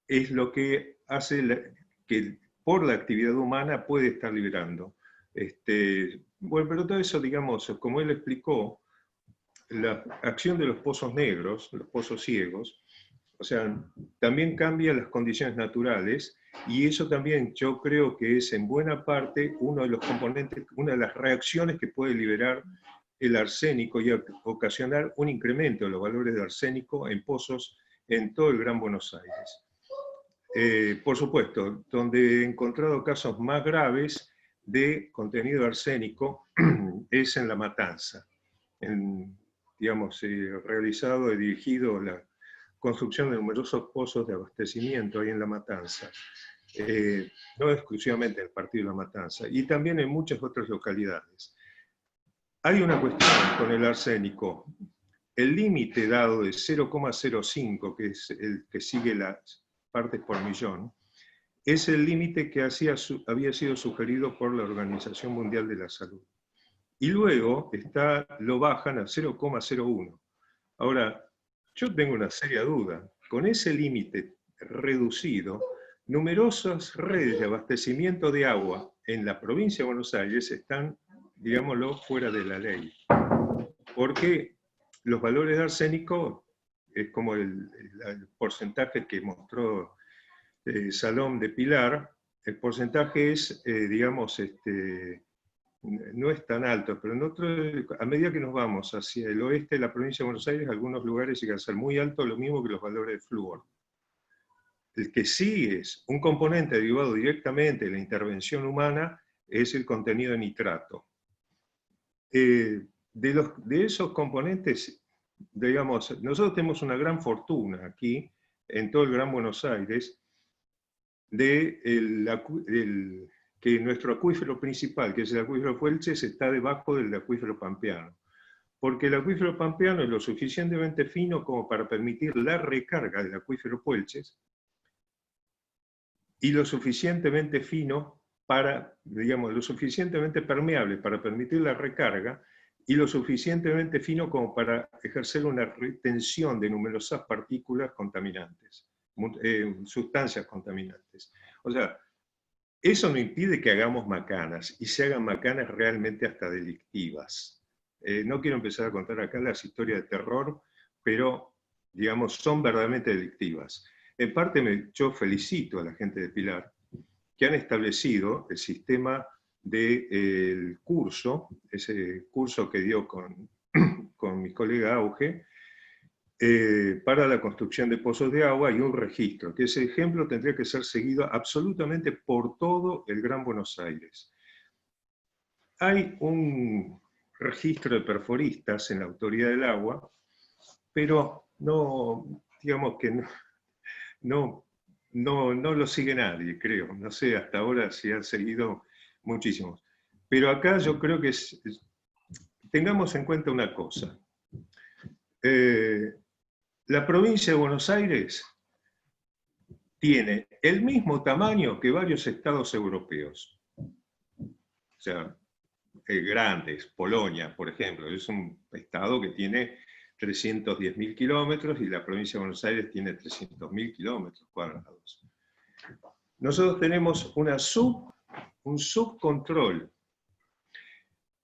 es lo que hace que por la actividad humana puede estar liberando. Bueno, pero todo eso, digamos, como él explicó, la acción de los pozos negros, los pozos ciegos, o sea, también cambia las condiciones naturales, y eso también yo creo que es en buena parte uno de los componentes, una de las reacciones que puede liberar el arsénico y ocasionar un incremento de los valores de arsénico en pozos en todo el Gran Buenos Aires. Por supuesto, donde he encontrado casos más graves de contenido arsénico es en La Matanza. Digamos, realizado y dirigido la construcción de numerosos pozos de abastecimiento ahí en La Matanza, no exclusivamente en el partido de La Matanza, y también en muchas otras localidades. Hay una cuestión con el arsénico. El límite dado de 0,05, que es el que sigue las partes por millón, es el límite que había sido sugerido por la Organización Mundial de la Salud. Y luego lo bajan a 0,01. Ahora, yo tengo una seria duda. Con ese límite reducido, numerosas redes de abastecimiento de agua en la provincia de Buenos Aires están, digámoslo, fuera de la ley. Porque los valores de arsénico, es como el porcentaje que mostró Salom de Pilar, el porcentaje es, digamos, no es tan alto, pero a medida que nos vamos hacia el oeste de la provincia de Buenos Aires, algunos lugares llegan a ser muy altos, lo mismo que los valores de flúor. El que sí es un componente derivado directamente de la intervención humana es el contenido de nitrato. De esos componentes, digamos, nosotros tenemos una gran fortuna aquí, en todo el Gran Buenos Aires, que nuestro acuífero principal, que es el acuífero Fuelches, está debajo del acuífero Pampeano. porque el acuífero pampeano es lo suficientemente fino como para permitir la recarga del acuífero Puelches, y lo suficientemente fino para, digamos, lo suficientemente permeable para permitir la recarga, y lo suficientemente fino como para ejercer una retención de numerosas partículas contaminantes, sustancias contaminantes. O sea, eso no impide que hagamos macanas, y se hagan macanas realmente hasta delictivas. No quiero empezar a contar acá las historias de terror, pero, digamos, son verdaderamente delictivas. En parte yo felicito a la gente de Pilar, que han establecido el sistema del curso, ese curso que dio con mi colega Auge, para la construcción de pozos de agua, y un registro, que ese ejemplo tendría que ser seguido absolutamente por todo el Gran Buenos Aires. Hay un registro de perforistas en la Autoridad del Agua, pero no, digamos que no lo sigue nadie, creo. No sé hasta ahora si han seguido muchísimos. Pero acá yo creo que tengamos en cuenta una cosa. La provincia de Buenos Aires tiene el mismo tamaño que varios estados europeos. O sea, grandes. Polonia, por ejemplo, es un estado que tiene 310.000 kilómetros, y la provincia de Buenos Aires tiene 300.000 kilómetros cuadrados. Nosotros tenemos un subcontrol.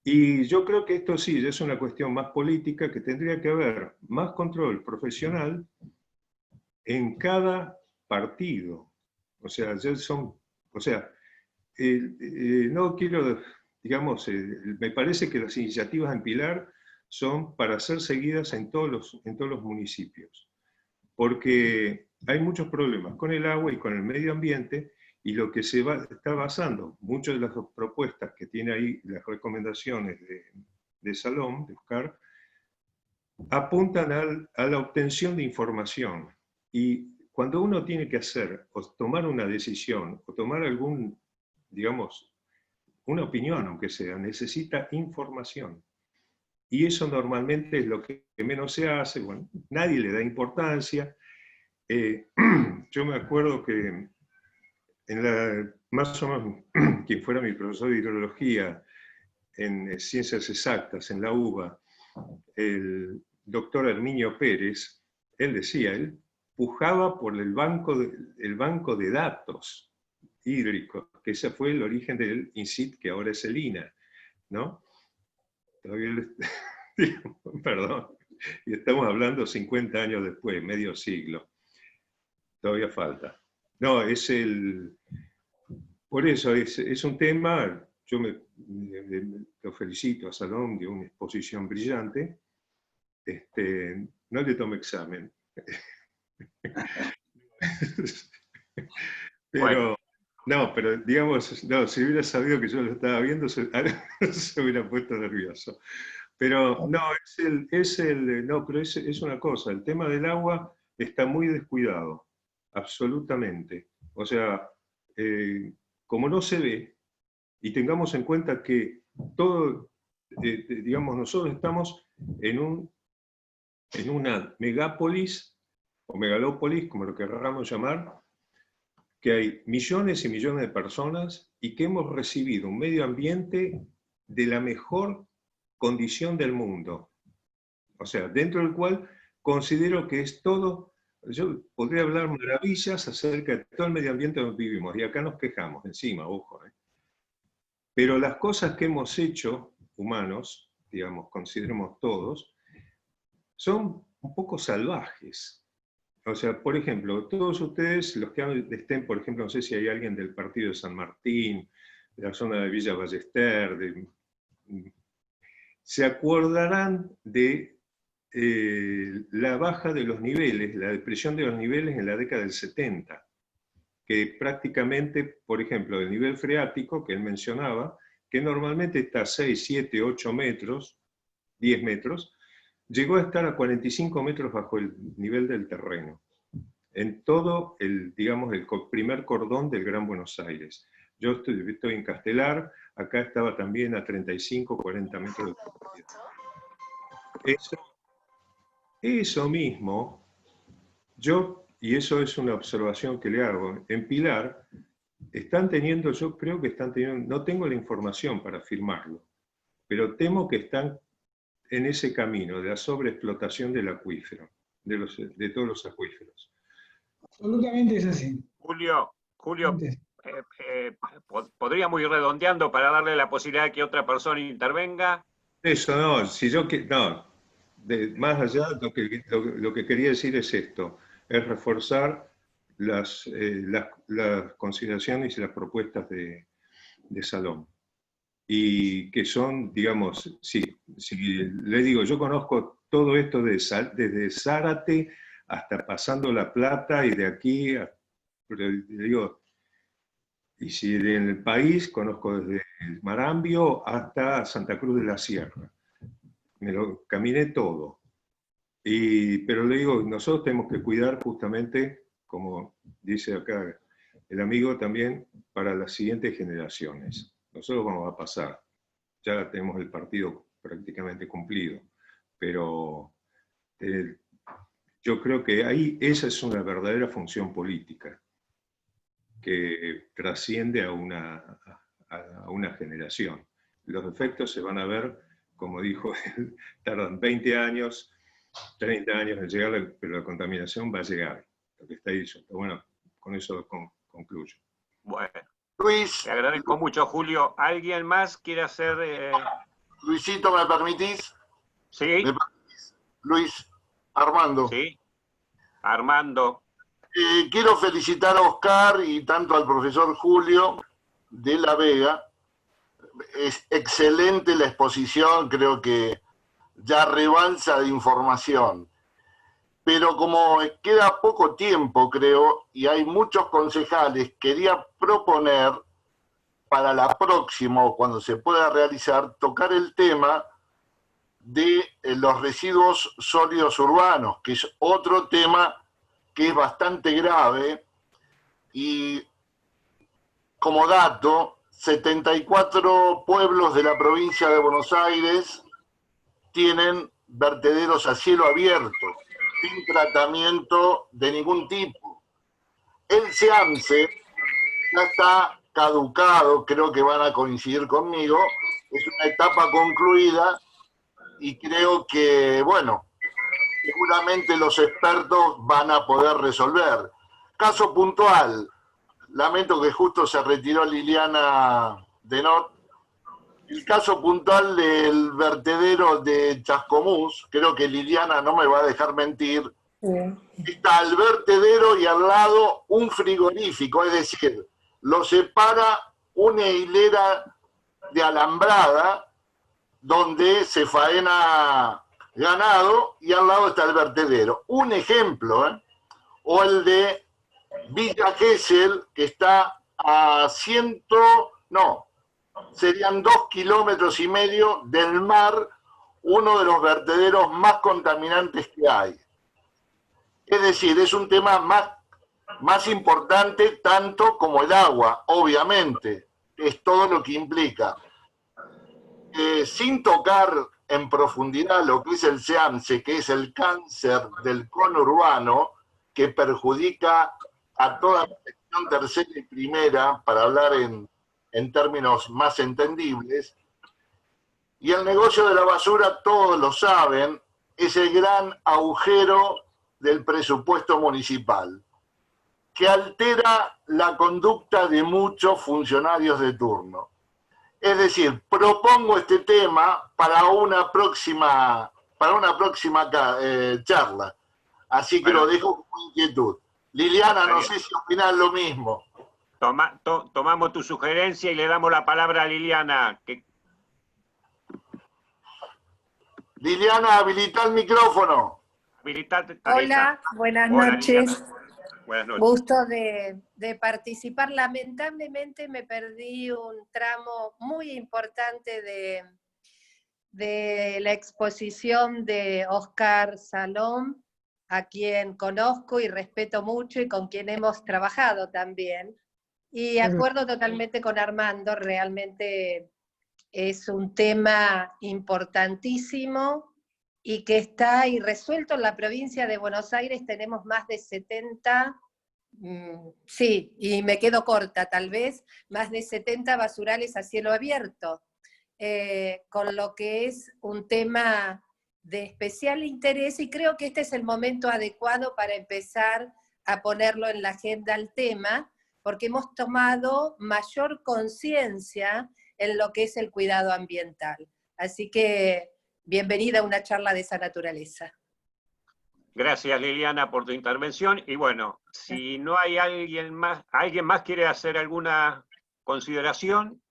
Y yo creo que esto sí es una cuestión más política, que tendría que haber más control profesional en cada partido. O sea, no quiero, digamos, me parece que las iniciativas en Pilar son para ser seguidas en todos los municipios, porque hay muchos problemas con el agua y con el medio ambiente, y lo que está basando, muchas de las propuestas que tiene ahí, las recomendaciones de Salom, de Oscar, apuntan a la obtención de información. Y cuando uno tiene que hacer, o tomar una decisión, o tomar digamos, una opinión, aunque sea, necesita información. Y eso normalmente es lo que menos se hace. Bueno, nadie le da importancia. Yo me acuerdo que más o menos, quien fuera mi profesor de hidrología en Ciencias Exactas, en la UBA, el doctor Herminio Pérez, él pujaba por el banco de datos hídricos, que ese fue el origen del INSIT, que ahora es el INA, ¿no? Perdón, y estamos hablando 50 años después, medio siglo. Todavía falta. No, por eso es un tema. Yo lo felicito a Salom, de una exposición brillante. No le tomé examen. Pero, bueno. pero digamos, no, si hubiera sabido que yo lo estaba viendo, se hubiera puesto nervioso. Pero no, pero es una cosa, el tema del agua está muy descuidado, absolutamente. O sea, como no se ve, y tengamos en cuenta que todo, digamos, nosotros estamos en una megápolis, o megalópolis, como lo querramos llamar, que hay millones y millones de personas, y que hemos recibido un medio ambiente de la mejor condición del mundo. O sea, dentro del cual considero que es todo. Yo podría hablar maravillas acerca de todo el medio ambiente donde vivimos, y acá nos quejamos encima, ojo. Pero las cosas que hemos hecho, humanos, digamos, consideremos todos, son un poco salvajes. O sea, por ejemplo, todos ustedes, los que estén, por ejemplo, no sé si hay alguien del partido de San Martín, de la zona de Villa Ballester, se acordarán de la baja de los niveles, la depresión de los niveles en la década del 70, que prácticamente, por ejemplo, el nivel freático que él mencionaba, que normalmente está a 6, 7, 8 metros, 10 metros, llegó a estar a 45 metros bajo el nivel del terreno, en todo digamos, el primer cordón del Gran Buenos Aires. Yo estoy en Castelar, acá estaba también a 35, 40 metros de profundidad. Eso mismo, y eso es una observación que le hago, en Pilar yo creo que están teniendo, no tengo la información para afirmarlo, pero temo que están en ese camino de la sobreexplotación del acuífero, de todos los acuíferos. Absolutamente es así. Julio, ¿podríamos ir redondeando para darle la posibilidad de que otra persona intervenga? Eso no, más allá, lo que quería decir es esto, es reforzar las consideraciones y las propuestas de Salom. Y que son, digamos, le digo, yo conozco todo esto desde Zárate hasta pasando La Plata y de aquí, pero le digo, y si en el país conozco desde Marambio hasta Santa Cruz de la Sierra. Me lo caminé todo. Pero le digo, nosotros tenemos que cuidar justamente, como dice acá el amigo también, para las siguientes generaciones. Nosotros vamos a pasar, ya tenemos el partido prácticamente cumplido, pero yo creo que ahí esa es una verdadera función política que trasciende a una generación. Los efectos se van a ver, como dijo él, tardan 20 años, 30 años en llegar, pero la contaminación va a llegar, lo que está diciendo. Bueno, con eso concluyo. Bueno, Luis, te agradezco mucho, Julio. ¿Alguien más quiere hacer...? Luisito, ¿me permitís? ¿Sí? ¿Me permitís? Luis, Armando. Sí, Armando. Quiero felicitar a Oscar y tanto al profesor Julio de la Vega. Es excelente la exposición, creo que ya rebalsa de información. Pero como queda poco tiempo, creo, y hay muchos concejales, quería proponer para la próxima, o cuando se pueda realizar, tocar el tema de los residuos sólidos urbanos, que es otro tema que es bastante grave, y como dato, 74 pueblos de la provincia de Buenos Aires tienen vertederos a cielo abierto, sin tratamiento de ningún tipo. El SEAMSE ya está caducado, creo que van a coincidir conmigo, es una etapa concluida y creo que, bueno, seguramente los expertos van a poder resolver. Caso puntual, lamento que justo se retiró Liliana Denot, el caso puntual del vertedero de Chascomús, creo que Liliana no me va a dejar mentir, está el vertedero y al lado un frigorífico, es decir, lo separa una hilera de alambrada donde se faena ganado y al lado está el vertedero. Un ejemplo, ¿eh? O el de Villa Gesell, que está a serían 2,5 kilómetros del mar, uno de los vertederos más contaminantes que hay. Es decir, es un tema más importante tanto como el agua, obviamente, es todo lo que implica. Sin tocar en profundidad lo que es el SEAMSE, que es el cáncer del conurbano, que perjudica a toda la sección tercera y primera, para hablar en términos más entendibles. Y el negocio de la basura, todos lo saben, es el gran agujero del presupuesto municipal, que altera la conducta de muchos funcionarios de turno. Es decir, propongo este tema para una próxima charla. Así que lo dejo con inquietud. Liliana, no sé si opinas lo mismo. Tomamos tu sugerencia y le damos la palabra a Liliana. Liliana, habilita el micrófono. Hola, buenas noches. Buenas noches. Gusto de participar. Lamentablemente me perdí un tramo muy importante de la exposición de Oscar Salom, a quien conozco y respeto mucho y con quien hemos trabajado también. Y acuerdo totalmente con Armando, realmente es un tema importantísimo y que está irresuelto en la provincia de Buenos Aires. Tenemos más de 70, sí, y me quedo corta tal vez, más de 70 basurales a cielo abierto, con lo que es un tema de especial interés, y creo que este es el momento adecuado para empezar a ponerlo en la agenda al tema, porque hemos tomado mayor conciencia en lo que es el cuidado ambiental. Así que bienvenida a una charla de esa naturaleza. Gracias, Liliana, por tu intervención. Y bueno, si no hay ¿alguien más quiere hacer alguna consideración?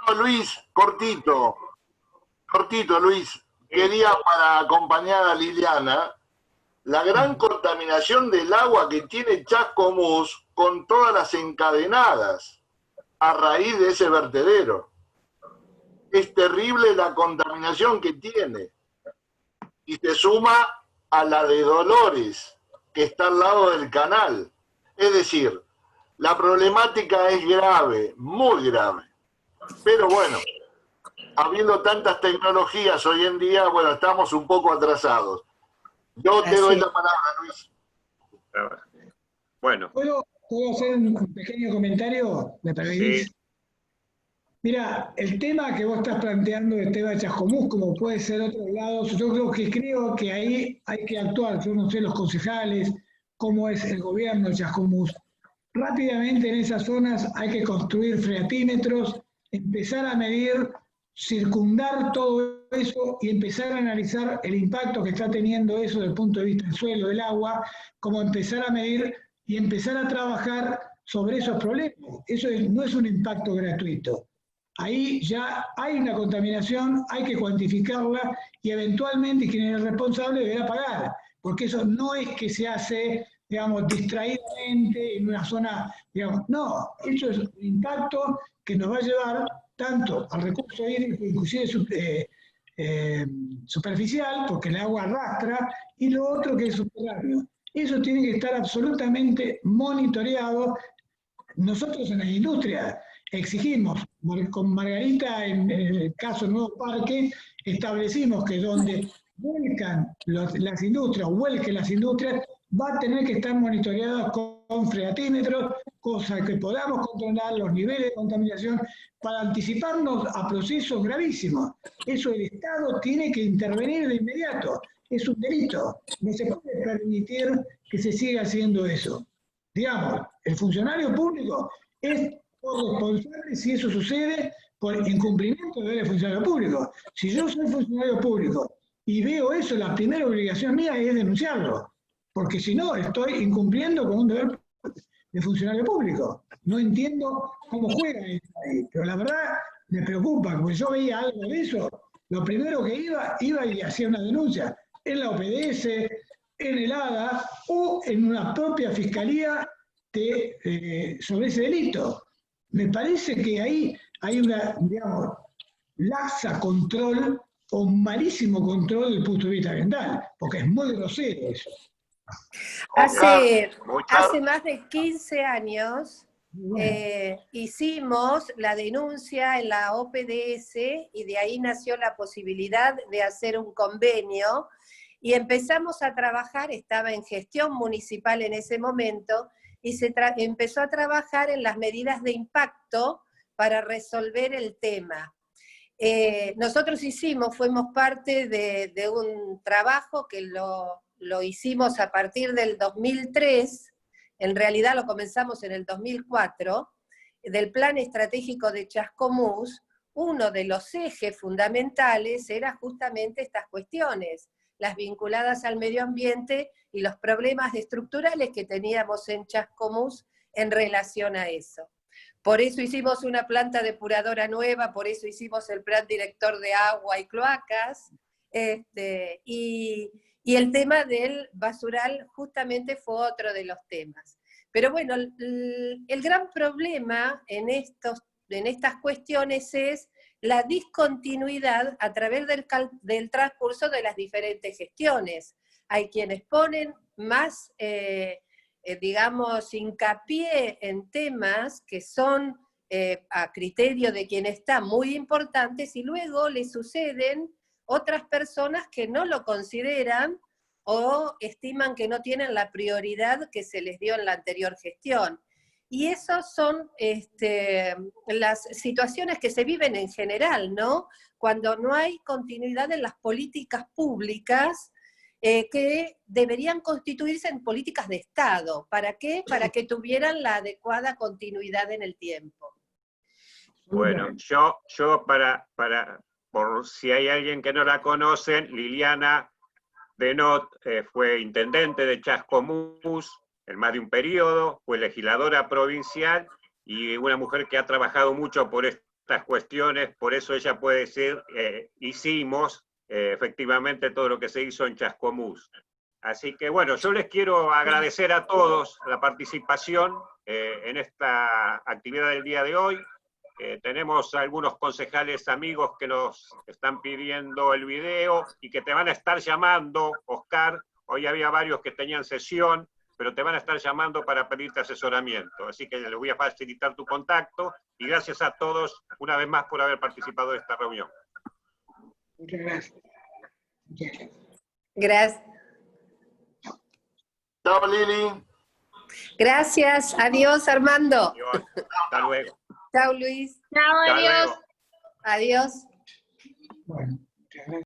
No, Luis, cortito, Luis. Quería, para acompañar a Liliana, la gran contaminación del agua que tiene Chascomús con todas las encadenadas a raíz de ese vertedero. Es terrible la contaminación que tiene. Y se suma a la de Dolores, que está al lado del canal. Es decir, la problemática es grave, muy grave. Pero bueno, habiendo tantas tecnologías hoy en día, bueno, estamos un poco atrasados. Yo te doy la palabra, Luis. Bueno. ¿Puedo hacer un pequeño comentario? ¿Me permitís? Sí. Mira, el tema que vos estás planteando, el tema de Chascomús, como puede ser otros lados, yo creo que ahí hay que actuar. Yo no sé los concejales, cómo es el gobierno de Chascomús. Rápidamente en esas zonas hay que construir freatímetros, empezar a medir, circundar todo eso y empezar a analizar el impacto que está teniendo eso desde el punto de vista del suelo, del agua, como empezar a medir y empezar a trabajar sobre esos problemas. Eso no es un impacto gratuito. Ahí ya hay una contaminación, hay que cuantificarla y eventualmente quien es el responsable deberá pagar, porque eso no es que se hace, digamos, distraídamente en una zona, digamos, no, eso es un impacto que nos va a llevar tanto al recurso hídrico, inclusive superficial, porque el agua arrastra, y lo otro que es subterráneo. Eso tiene que estar absolutamente monitoreado. Nosotros en la industria exigimos, con Margarita en el caso del nuevo parque, establecimos que donde vuelcan las industrias, vuelquen las industrias, va a tener que estar monitoreadas con freatímetros, cosa que podamos controlar los niveles de contaminación para anticiparnos a procesos gravísimos. Eso el Estado tiene que intervenir de inmediato. Es un delito. No se puede permitir que se siga haciendo eso. Digamos, el funcionario público es responsable si eso sucede por incumplimiento de deberes del funcionario público. Si yo soy funcionario público y veo eso, la primera obligación mía es denunciarlo, porque si no estoy incumpliendo con un deber de funcionario público. No entiendo cómo juega eso ahí, pero la verdad me preocupa, porque yo veía algo de eso, lo primero que iba y hacía una denuncia en la OPDS, en el ADA o en una propia fiscalía sobre ese delito. Me parece que ahí hay una, digamos, laxa control o malísimo control desde el punto de vista ambiental, porque es muy grosero eso. Hace más de 15 años hicimos la denuncia en la OPDS y de ahí nació la posibilidad de hacer un convenio y empezamos a trabajar, estaba en gestión municipal en ese momento, y se empezó a trabajar en las medidas de impacto para resolver el tema. Nosotros fuimos parte de un trabajo que lo hicimos a partir del 2003, en realidad lo comenzamos en el 2004, del Plan Estratégico de Chascomús. Uno de los ejes fundamentales era justamente estas cuestiones, las vinculadas al medio ambiente y los problemas estructurales que teníamos en Chascomús en relación a eso. Por eso hicimos una planta depuradora nueva, por eso hicimos el plan director de agua y cloacas, y el tema del basural justamente fue otro de los temas. Pero bueno, el gran problema en estas cuestiones es la discontinuidad a través del transcurso de las diferentes gestiones. Hay quienes ponen más, digamos, hincapié en temas que son a criterio de quien está muy importantes y luego le suceden otras personas que no lo consideran o estiman que no tienen la prioridad que se les dio en la anterior gestión. Y esas son las situaciones que se viven en general, ¿no? Cuando no hay continuidad en las políticas públicas que deberían constituirse en políticas de Estado. ¿Para qué? Para que tuvieran la adecuada continuidad en el tiempo. Bueno, yo por si hay alguien que no la conoce, Liliana Denot fue intendente de Chascomús en más de un periodo, fue legisladora provincial y una mujer que ha trabajado mucho por estas cuestiones, por eso ella puede decir, hicimos efectivamente todo lo que se hizo en Chascomús. Así que bueno, yo les quiero agradecer a todos la participación en esta actividad del día de hoy. Tenemos algunos concejales amigos que nos están pidiendo el video y que te van a estar llamando, Oscar. Hoy había varios que tenían sesión, pero te van a estar llamando para pedirte asesoramiento. Así que les voy a facilitar tu contacto y gracias a todos una vez más por haber participado de esta reunión. Muchas gracias. Gracias. Chao, Lili. Gracias. Adiós, Armando. Adiós. Hasta luego. Chao, Luis. Chao, Hasta adiós. luego. Adiós. Bueno, muchas gracias.